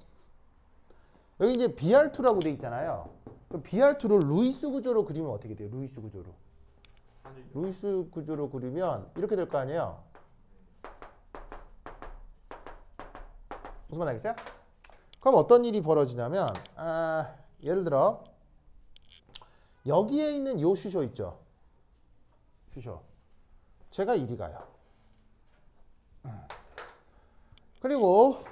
여기 이제 BR2라고 돼 있잖아요. 그럼 BR2를 루이스 구조로 그리면 어떻게 돼요? 루이스 구조로. 루이스 구조로 그리면 이렇게 될 거 아니에요? 무슨 말 알겠어요? 그럼 어떤 일이 벌어지냐면 예를 들어 여기에 있는 요 수소 있죠? 수소. 제가 이리 가요. 그리고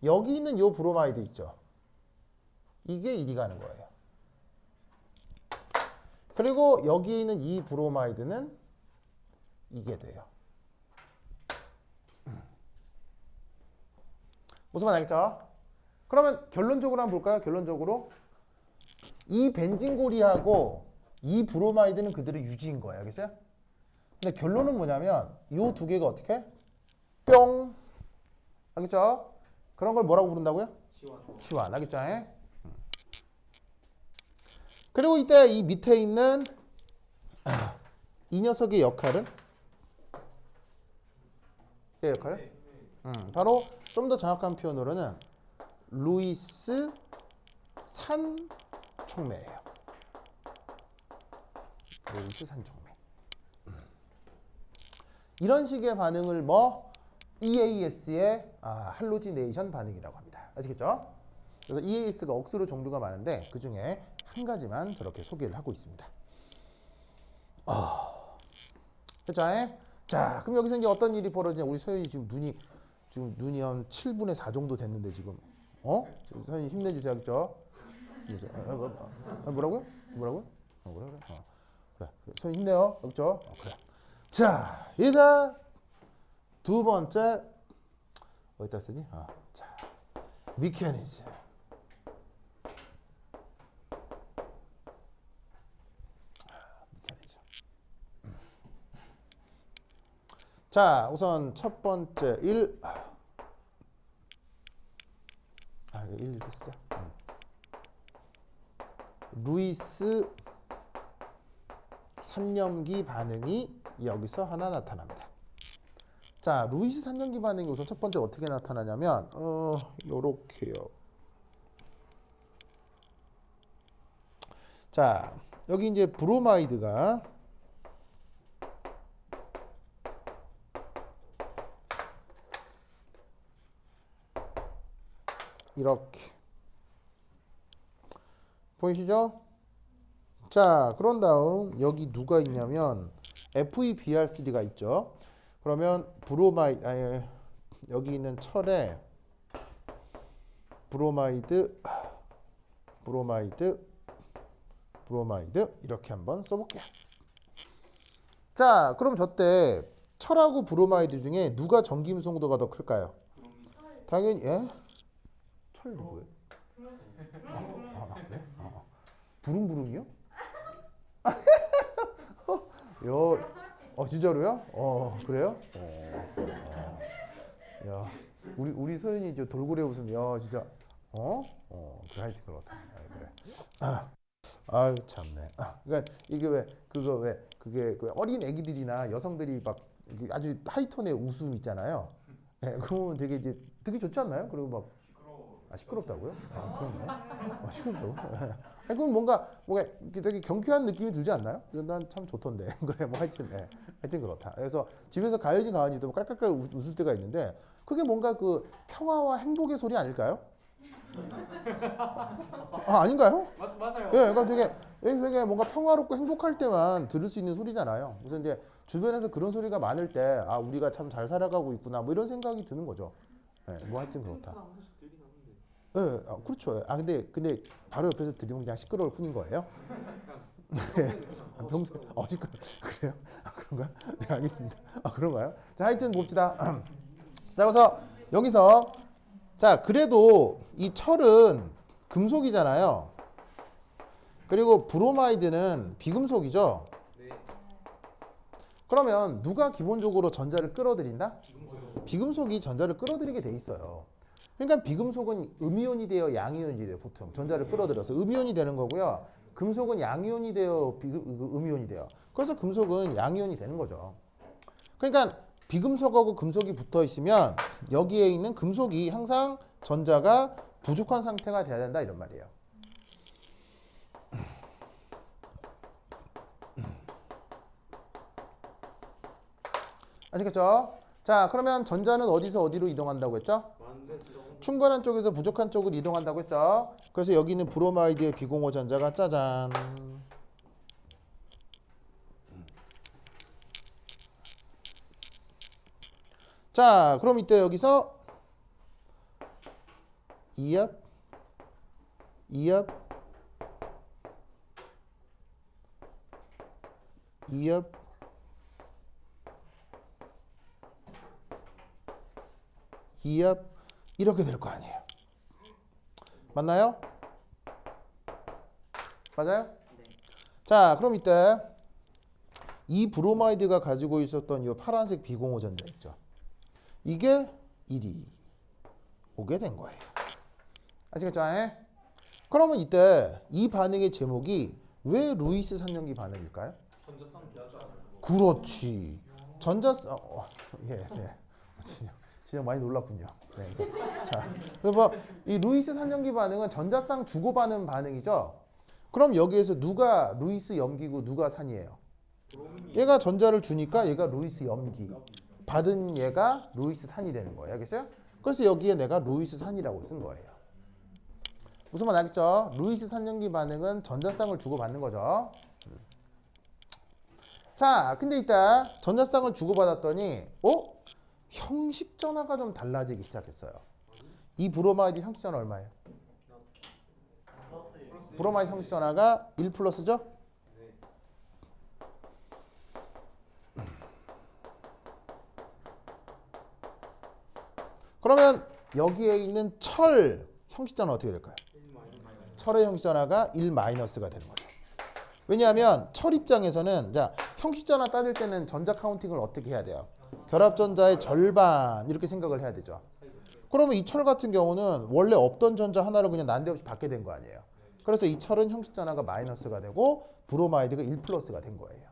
여기 있는 요 브로마이드 있죠? 이게 이리 가는 거예요. 그리고 여기 있는 이 브로마이드는 이게 돼요. 무슨 말 알겠죠? 그러면 결론적으로 한번 볼까요? 결론적으로 이 벤진고리하고 이 브로마이드는 그대로 유지인 거예요. 알겠어요? 근데 결론은 뭐냐면 이 두 개가 어떻게? 뿅. 알겠죠? 그런 걸 뭐라고 부른다고요? 치환. 알겠죠? 그리고 이때 이 밑에 있는 이 녀석의 역할은 제 역할을? 바로 좀 더 정확한 표현으로는 루이스 산촉매예요. 루이스 산촉매. 이런 식의 반응을 뭐 EAS의 할로지네이션 반응이라고 합니다. 아시겠죠? 그래서 EAS가 억수로 종류가 많은데 그 중에 한 가지만 저렇게 소개를 하고 있습니다. 됐죠? 자, 그럼 여기서 이제 어떤 일이 벌어지냐? 우리 서현이 지금 눈이 한 7분의 4 정도 됐는데 지금 서현이 힘내주세요, 그죠? 뭐라고요? 그래. 그래. 서현이 힘내요, 그죠? 그래. 자, 이제 두 번째 어디다 쓰지? 자, 미케니즘. 자, 우선 첫 번째 1. 이거 1 이렇게 쓰자. 루이스 산염기 반응이 여기서 하나 나타납니다. 자, 루이스 산염기 반응이 우선 첫 번째 어떻게 나타나냐면 요렇게요. 자, 여기 이제 브로마이드가 이렇게 보이시죠? 자, 그런 다음 여기 누가 있냐면 FeBr3가 있죠. 그러면 여기 있는 철에 브로마이드 이렇게 한번 써볼게요. 자, 그럼 저때 철하고 브로마이드 중에 누가 전기음성도가 더 클까요? 당연히 철 누구예요? 그래? 부릉부릉이요? 진짜로요? 그래요? 야, 우리 서윤이 저 돌고래 웃음, 야, 진짜, 그래, 하여튼 그렇다. 그래. 아유, 참네. 그러니까 이게 그게 그 어린 애기들이나 여성들이 막 아주 하이톤의 웃음 있잖아요. 그러면 되게 좋지 않나요? 그리고 막 시끄럽다고요? 그런가요? 시끄럽다고? 그럼 뭔가 되게 경쾌한 느낌이 들지 않나요? 난 참 좋던데. 그래, 뭐 하여튼 그렇다. 그래서 집에서 가요진 가은이도 깔깔깔 웃을 때가 있는데 그게 뭔가 그 평화와 행복의 소리 아닐까요? 아닌가요? 맞아요. 그러니까 되게 뭔가 평화롭고 행복할 때만 들을 수 있는 소리잖아요. 그래서 이제 주변에서 그런 소리가 많을 때 우리가 참 잘 살아가고 있구나 뭐 이런 생각이 드는 거죠. 뭐 하여튼 그렇다. 그렇죠. 근데 바로 옆에서 들으면 그냥 시끄러울 뿐인 거예요? 평소에 그래요? 그런가요? 네, 알겠습니다. 그런가요? 자, 하여튼 봅시다. 자, 그래서 여기서 자, 그래도 이 철은 금속이잖아요. 그리고 브로마이드는 비금속이죠. 네. 그러면 누가 기본적으로 전자를 끌어들인다? 비금속이 전자를 끌어들이게 돼 있어요. 그러니까 비금속은 음이온이 되어 양이온이 돼요. 보통 전자를 끌어들여서 음이온이 되는 거고요. 금속은 양이온이 되어 음이온이 돼요. 그래서 금속은 양이온이 되는 거죠. 그러니까 비금속하고 금속이 붙어 있으면 여기에 있는 금속이 항상 전자가 부족한 상태가 돼야 된다 이런 말이에요. 아시겠죠? 자, 그러면 전자는 어디서 어디로 이동한다고 했죠? 충분한 쪽에서 부족한 쪽으로 이동한다고 했죠. 그래서 여기 있는 브로마이드의 비공호 전자가 짜잔. 자, 그럼 이때 여기서 이압 이압 이렇게 될 거 아니에요. 맞나요? 맞아요? 네. 자, 그럼 이때 이 브로마이드가 가지고 있었던 이 파란색 비공호 전자 있죠. 이게 1이 오게 된 거예요. 아시겠죠? 그러면 이때 이 반응의 제목이 왜 루이스 산염기 반응일까요? 전자쌍 좋죠. 그렇지. 전자쌍 진영 많이 놀랐군요. 네, 그래서 뭐이 루이스 산전기 반응은 전자쌍 주고받는 반응이죠. 그럼 여기에서 누가 루이스 염기고 누가 산이에요? 얘가 전자를 주니까 얘가 루이스 염기, 받은 얘가 루이스 산이 되는 거예요. 알겠어요? 그래서 여기에 내가 루이스 산이라고 쓴 거예요. 무슨 말 알겠죠? 루이스 산전기 반응은 전자쌍을 주고받는 거죠. 자, 근데 이따 전자쌍을 주고받았더니 형식 전화가 좀 달라지기 시작했어요. 이 브로마이드 형식 전화 얼마예요? 브로마이드 형식 전화가 1 플러스죠? 그러면 여기에 있는 철 형식 전화 어떻게 될까요? 철의 형식 전화가 1 마이너스가 되는 거죠. 왜냐하면 철 입장에서는 자, 형식 전화 따질 때는 전자 카운팅을 어떻게 해야 돼요? 결합 전자의 절반 이렇게 생각을 해야 되죠. 그러면 이 철 같은 경우는 원래 없던 전자 하나를 그냥 난데없이 받게 된 거 아니에요. 그래서 이 철은 형식 전화가 마이너스가 되고 브로마이드가 1 플러스가 된 거예요.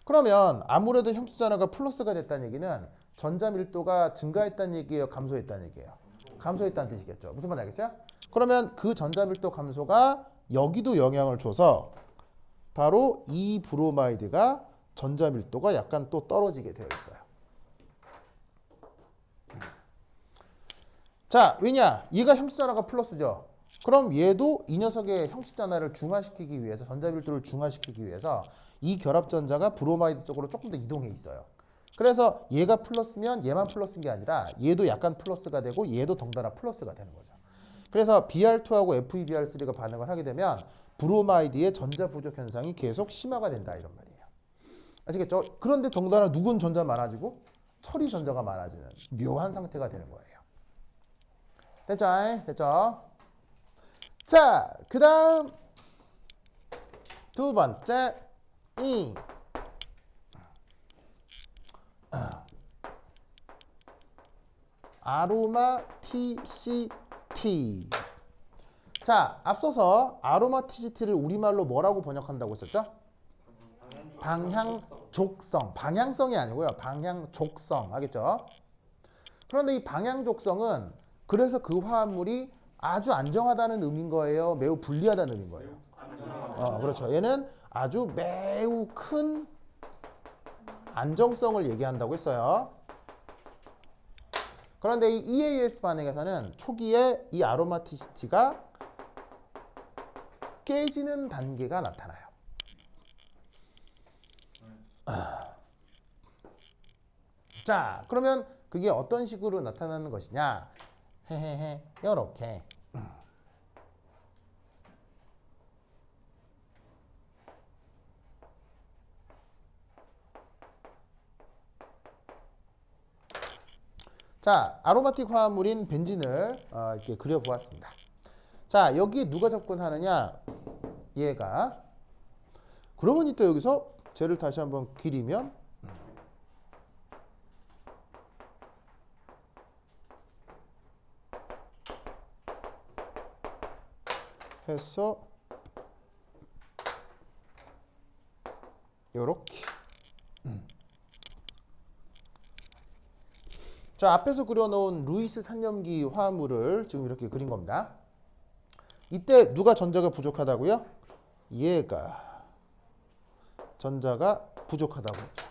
그러면 아무래도 형식 전화가 플러스가 됐다는 얘기는 전자 밀도가 증가했다는 얘기예요, 감소했다는 얘기예요? 감소했다는 뜻이겠죠. 무슨 말 알겠어요? 그러면 그 전자 밀도 감소가 여기도 영향을 줘서 바로 이 브로마이드가 전자 밀도가 약간 또 떨어지게 되어 있어요. 자, 왜냐? 얘가 형식 전화가 플러스죠. 그럼 얘도 이 녀석의 형식 전화를 중화시키기 위해서, 전자 밀도를 중화시키기 위해서 이 결합 전자가 브로마이드 쪽으로 조금 더 이동해 있어요. 그래서 얘가 플러스면 얘만 플러스인 게 아니라 얘도 약간 플러스가 되고 얘도 덩달아 플러스가 되는 거죠. 그래서 BR2하고 FeBr3가 반응을 하게 되면 브로마이드의 전자 부족 현상이 계속 심화가 된다 이런 말이에요. 아시겠죠? 그런데 덩달아 누군 전자 많아지고 철이 전자가 많아지는 묘한 상태가 되는 거예요. 됐죠? 됐죠? 자, 그 다음 두 번째 아로마티시티. 자, 앞서서 아로마티시티를 우리말로 뭐라고 번역한다고 했었죠? 방향족성. 방향성이 아니고요. 방향족성. 알겠죠? 그런데 이 방향족성은 그래서 그 화합물이 아주 안정하다는 의미인 거예요? 매우 불리하다는 의미인 거예요? 그렇죠. 얘는 아주 매우 큰 안정성을 얘기한다고 했어요. 그런데 이 EAS 반응에서는 초기에 이 아로마티시티가 깨지는 단계가 나타나요. 자, 그러면 그게 어떤 식으로 나타나는 것이냐? 요렇게. 자, 아로마틱 화합물인 벤진을 이렇게 그려보았습니다. 자, 여기 누가 접근하느냐? 얘가. 그러면 이때 여기서 쟤를 다시 한번 그리면 해서 요렇게. 자, 앞에서 그려놓은 루이스 산염기 화합물을 지금 이렇게 그린 겁니다. 이때 누가 전자가 부족하다고요? 얘가 전자가 부족하다고 했죠.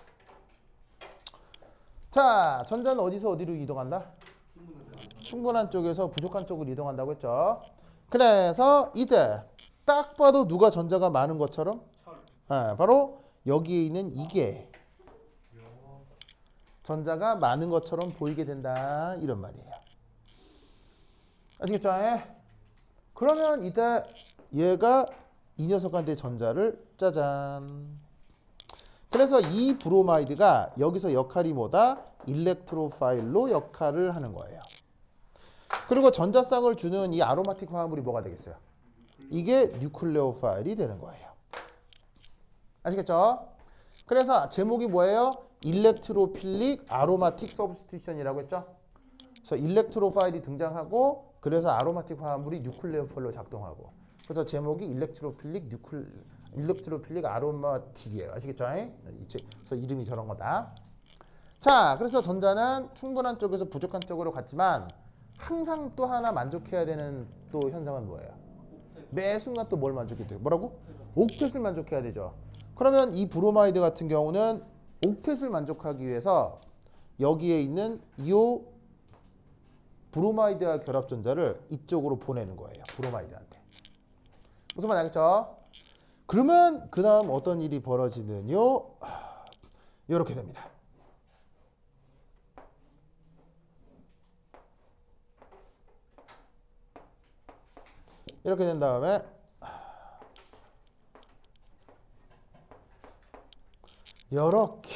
자, 전자는 어디서 어디로 이동한다? 충분한 쪽에서 부족한 쪽으로 이동한다고 했죠. 그래서 이때 딱 봐도 누가 전자가 많은 것처럼 바로 여기에 있는 이게 전자가 많은 것처럼 보이게 된다 이런 말이에요. 아시겠죠? 그러면 이때 얘가 이 녀석한테 전자를 짜잔. 그래서 이 브로마이드가 여기서 역할이 뭐다? 일렉트로파일로 역할을 하는 거예요. 그리고 전자쌍을 주는 이 아로마틱 화합물이 뭐가 되겠어요? 이게 뉴클레오파일이 되는 거예요. 아시겠죠? 그래서 제목이 뭐예요? 일렉트로필릭 아로마틱 서브스티션이라고 했죠? 그래서 일렉트로파일이 등장하고 그래서 아로마틱 화합물이 뉴클레오파일로 작동하고 그래서 제목이 일렉트로필릭 아로마틱이에요. 아시겠죠? 그래서 이름이 저런 거다. 자, 그래서 전자는 충분한 쪽에서 부족한 쪽으로 갔지만 항상 또 하나 만족해야 되는 또 현상은 뭐예요? 매 순간 또 뭘 만족해야 돼요? 뭐라고? 옥텟을 만족해야 되죠. 그러면 이 브로마이드 같은 경우는 옥텟을 만족하기 위해서 여기에 있는 이 브로마이드와 결합 전자를 이쪽으로 보내는 거예요. 브로마이드한테. 무슨 말 알겠죠? 그러면 그 다음 어떤 일이 벌어지느뇨? 이렇게 됩니다. 이렇게 된 다음에 이렇게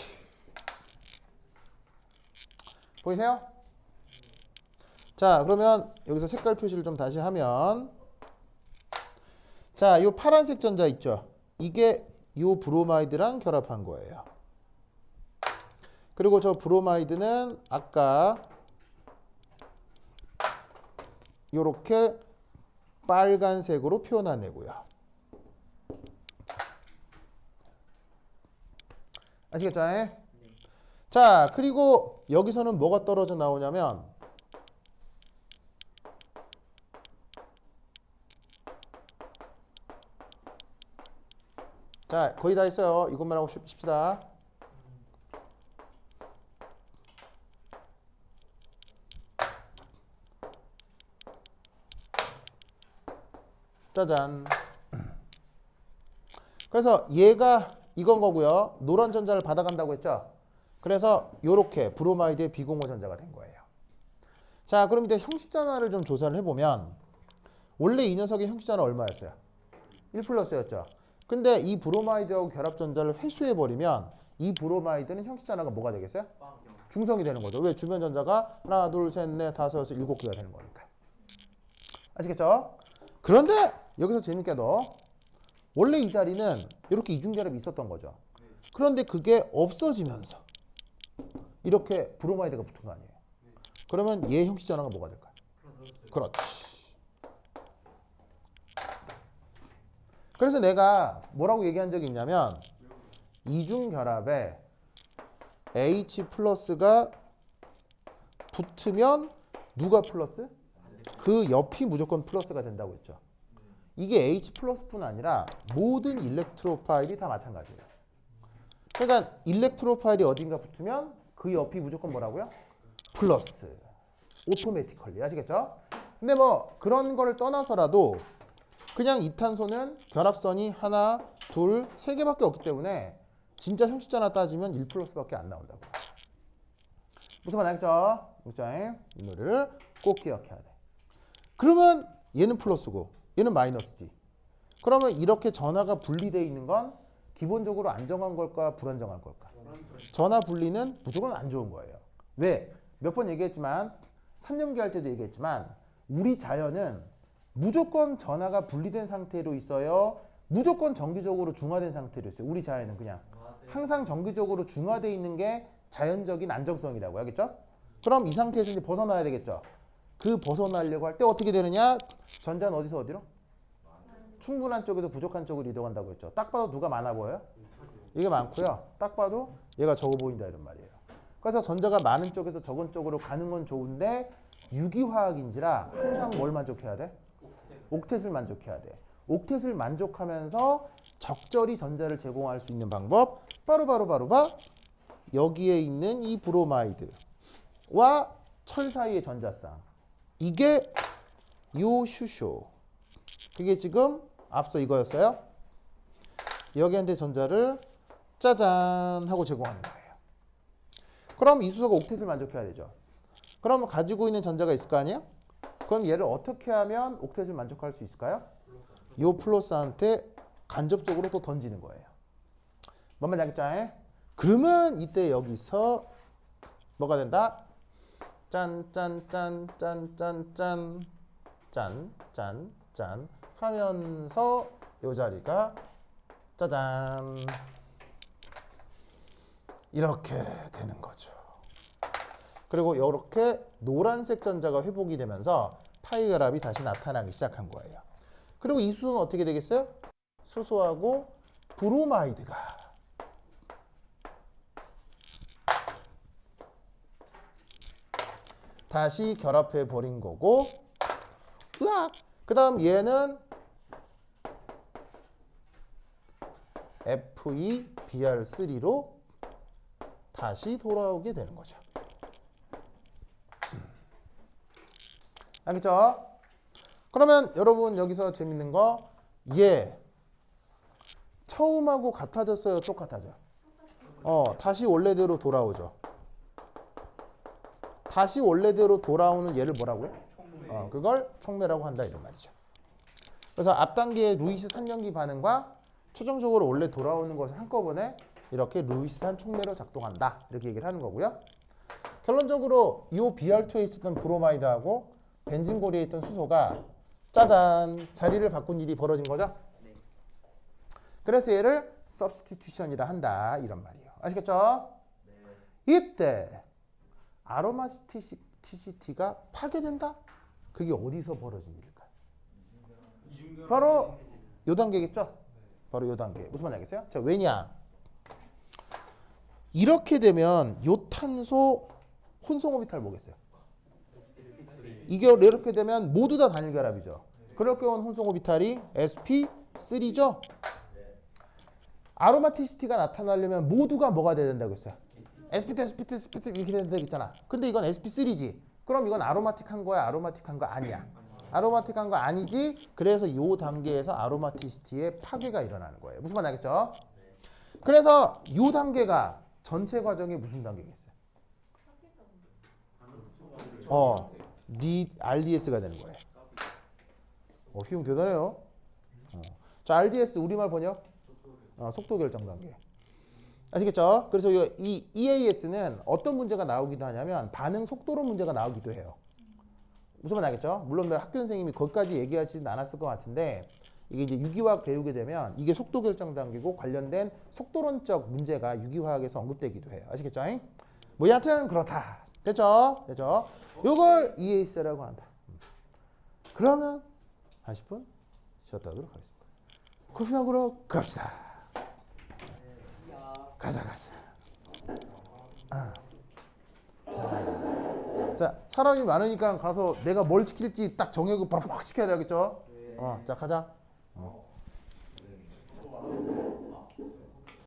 보이세요? 자, 그러면 여기서 색깔 표시를 좀 다시 하면 자, 이 파란색 전자 있죠? 이게 이 브로마이드랑 결합한 거예요. 그리고 저 브로마이드는 아까 이렇게 빨간색으로 표현한 애고요. 아시겠죠? 자, 그리고 여기서는 뭐가 떨어져 나오냐면 자, 거의 다 했어요. 이것만 하고 쉽시다. 짜잔. 그래서 얘가 이건 거고요. 노란 전자를 받아간다고 했죠. 그래서 이렇게 브로마이드의 비공호 전자가 된 거예요. 자, 그럼 이제 형식 전화를 좀 조사를 해보면 원래 이 녀석의 형식 전화 얼마였어요? 1 플러스였죠. 근데 이 브로마이드하고 결합 전자를 회수해버리면 이 브로마이드는 형식 전화가 뭐가 되겠어요? 중성이 되는 거죠. 왜? 주변 전자가 하나, 둘, 셋, 넷, 다섯, 여섯, 7개가 되는 거니까. 아시겠죠? 그런데 여기서 재밌게도 원래 이 자리는 이렇게 이중결합이 있었던 거죠. 그런데 그게 없어지면서 이렇게 브로마이드가 붙은 거 아니에요. 그러면 얘 형식 전화가 뭐가 될까요? 그렇지. 그래서 내가 뭐라고 얘기한 적이 있냐면 이중결합에 H 플러스가 붙으면 누가 플러스? 그 옆이 무조건 플러스가 된다고 했죠. 이게 H 플러스뿐 아니라 모든 일렉트로파일이 다 마찬가지예요. 그러니까 일렉트로파일이 어딘가 붙으면 그 옆이 무조건 뭐라고요? 플러스. 오토매티컬리. 아시겠죠? 근데 뭐 그런 거를 떠나서라도 그냥 이탄소는 결합선이 하나, 둘, 세 개밖에 없기 때문에 진짜 형식전화 따지면 1 플러스밖에 안 나온다고. 무슨 말 알겠죠? 이 노래를 꼭 기억해야 돼. 그러면 얘는 플러스고 얘는 마이너스지. 그러면 이렇게 전하가 분리되어 있는 건 기본적으로 안정한 걸까 불안정한 걸까? 전하 분리는 무조건 안 좋은 거예요. 왜? 몇 번 얘기했지만 3년기 할 때도 얘기했지만 우리 자연은 무조건 전하가 분리된 상태로 있어요. 무조건 정기적으로 중화된 상태로 있어요. 우리 자연은 그냥 항상 정기적으로 중화되어 있는 게 자연적인 안정성이라고 하겠죠? 그럼 이 상태에서 이제 벗어나야 되겠죠? 그 벗어나려고 할 때 어떻게 되느냐? 전자는 어디서 어디로? 충분한 쪽에서 부족한 쪽으로 이동한다고 했죠. 딱 봐도 누가 많아 보여요? 이게 많고요. 딱 봐도 얘가 적어 보인다 이런 말이에요. 그래서 전자가 많은 쪽에서 적은 쪽으로 가는 건 좋은데 유기화학인지라 항상 뭘 만족해야 돼? 옥텟을 만족해야 돼. 옥텟을 만족하면서 적절히 전자를 제공할 수 있는 방법 바로 여기에 있는 이 브로마이드와 철 사이의 전자쌍. 이게 요 슈쇼. 그게 지금 앞서 이거였어요. 여기한테 전자를 짜잔 하고 제공하는 거예요. 그럼 이 수소가 옥텟을 만족해야 되죠. 그럼 가지고 있는 전자가 있을 거 아니에요? 그럼 얘를 어떻게 하면 옥텟을 만족할 수 있을까요? 요 플러스한테 간접적으로 또 던지는 거예요. 뭔 말인지 알겠죠? 그러면 이때 여기서 뭐가 된다? 짠 하면서 요 자리가 짜잔 이렇게 되는 거죠. 그리고 이렇게 노란색 전자가 회복이 되면서 파이 결합이 다시 나타나기 시작한 거예요. 그리고 이 수소는 어떻게 되겠어요? 수소하고 브로마이드가 다시 결합해 버린 거고, 으악! 그 다음 얘는 Fe-Br3로 다시 돌아오게 되는 거죠. 알겠죠? 그러면 여러분 여기서 재밌는 거, 얘 처음하고 같아졌어요? 똑같아져? 다시 원래대로 돌아오죠. 다시 원래대로 돌아오는 얘를 뭐라고요? 그걸 촉매라고 한다 이런 말이죠. 그래서 앞 단계의 루이스 산연기 반응과 최종적으로 원래 돌아오는 것을 한꺼번에 이렇게 루이스산 촉매로 작동한다 이렇게 얘기를 하는 거고요. 결론적으로 이 Br2에 있었던 브로마이드하고 벤진고리에 있던 수소가 짜잔 자리를 바꾼 일이 벌어진 거죠. 그래서 얘를 substitution이라 한다 이런 말이에요. 아시겠죠? 이때 아로마티시티가 파괴된다? 그게 어디서 벌어진 일일까요? 바로 요 단계겠죠? 바로 요 단계. 무슨 말인지 알겠어요? 자, 왜냐? 이렇게 되면 요 탄소 혼성 오비탈 뭐겠어요? 이게 이렇게 되면 모두 다 단일 결합이죠. 그럴 경우는 혼성 오비탈이 sp3죠. 아로마티시티가 나타나려면 모두가 뭐가 돼야 된다고 했어요? sp2, sp2, sp2 이렇게 된다고 했잖아. 근데 이건 sp3지. 그럼 이건 아로마틱한 거야? 아로마틱한 거 아니야? 아로마틱한 거 아니지. 그래서 이 단계에서 아로마티시티의 파괴가 일어나는 거예요. 무슨 말인지 알겠죠? 그래서 이 단계가 전체 과정이 무슨 단계겠어요? RDS가 되는 거예요. 휘용 대단해요. 자, RDS 우리말 번역? 속도 결정 단계. 아시겠죠? 그래서 이 EAS는 어떤 문제가 나오기도 하냐면 반응 속도로 문제가 나오기도 해요. 무슨 말 알겠죠? 물론 학교 선생님이 거기까지 얘기하지는 않았을 것 같은데 이게 이제 유기화학 배우게 되면 이게 속도 결정 단계고 관련된 속도론적 문제가 유기화학에서 언급되기도 해요. 아시겠죠? 뭐 여하튼 그렇다. 됐죠? 됐죠? 요걸 EAS라고 한다. 그러면 한 10분 쉬었다 하도록 하겠습니다. 커피 먹으러 갑시다. 가자. 자, 사람이 많으니까 가서 내가 뭘 시킬지 딱 정해고 바로 확 시켜야 되겠죠? 자, 가자.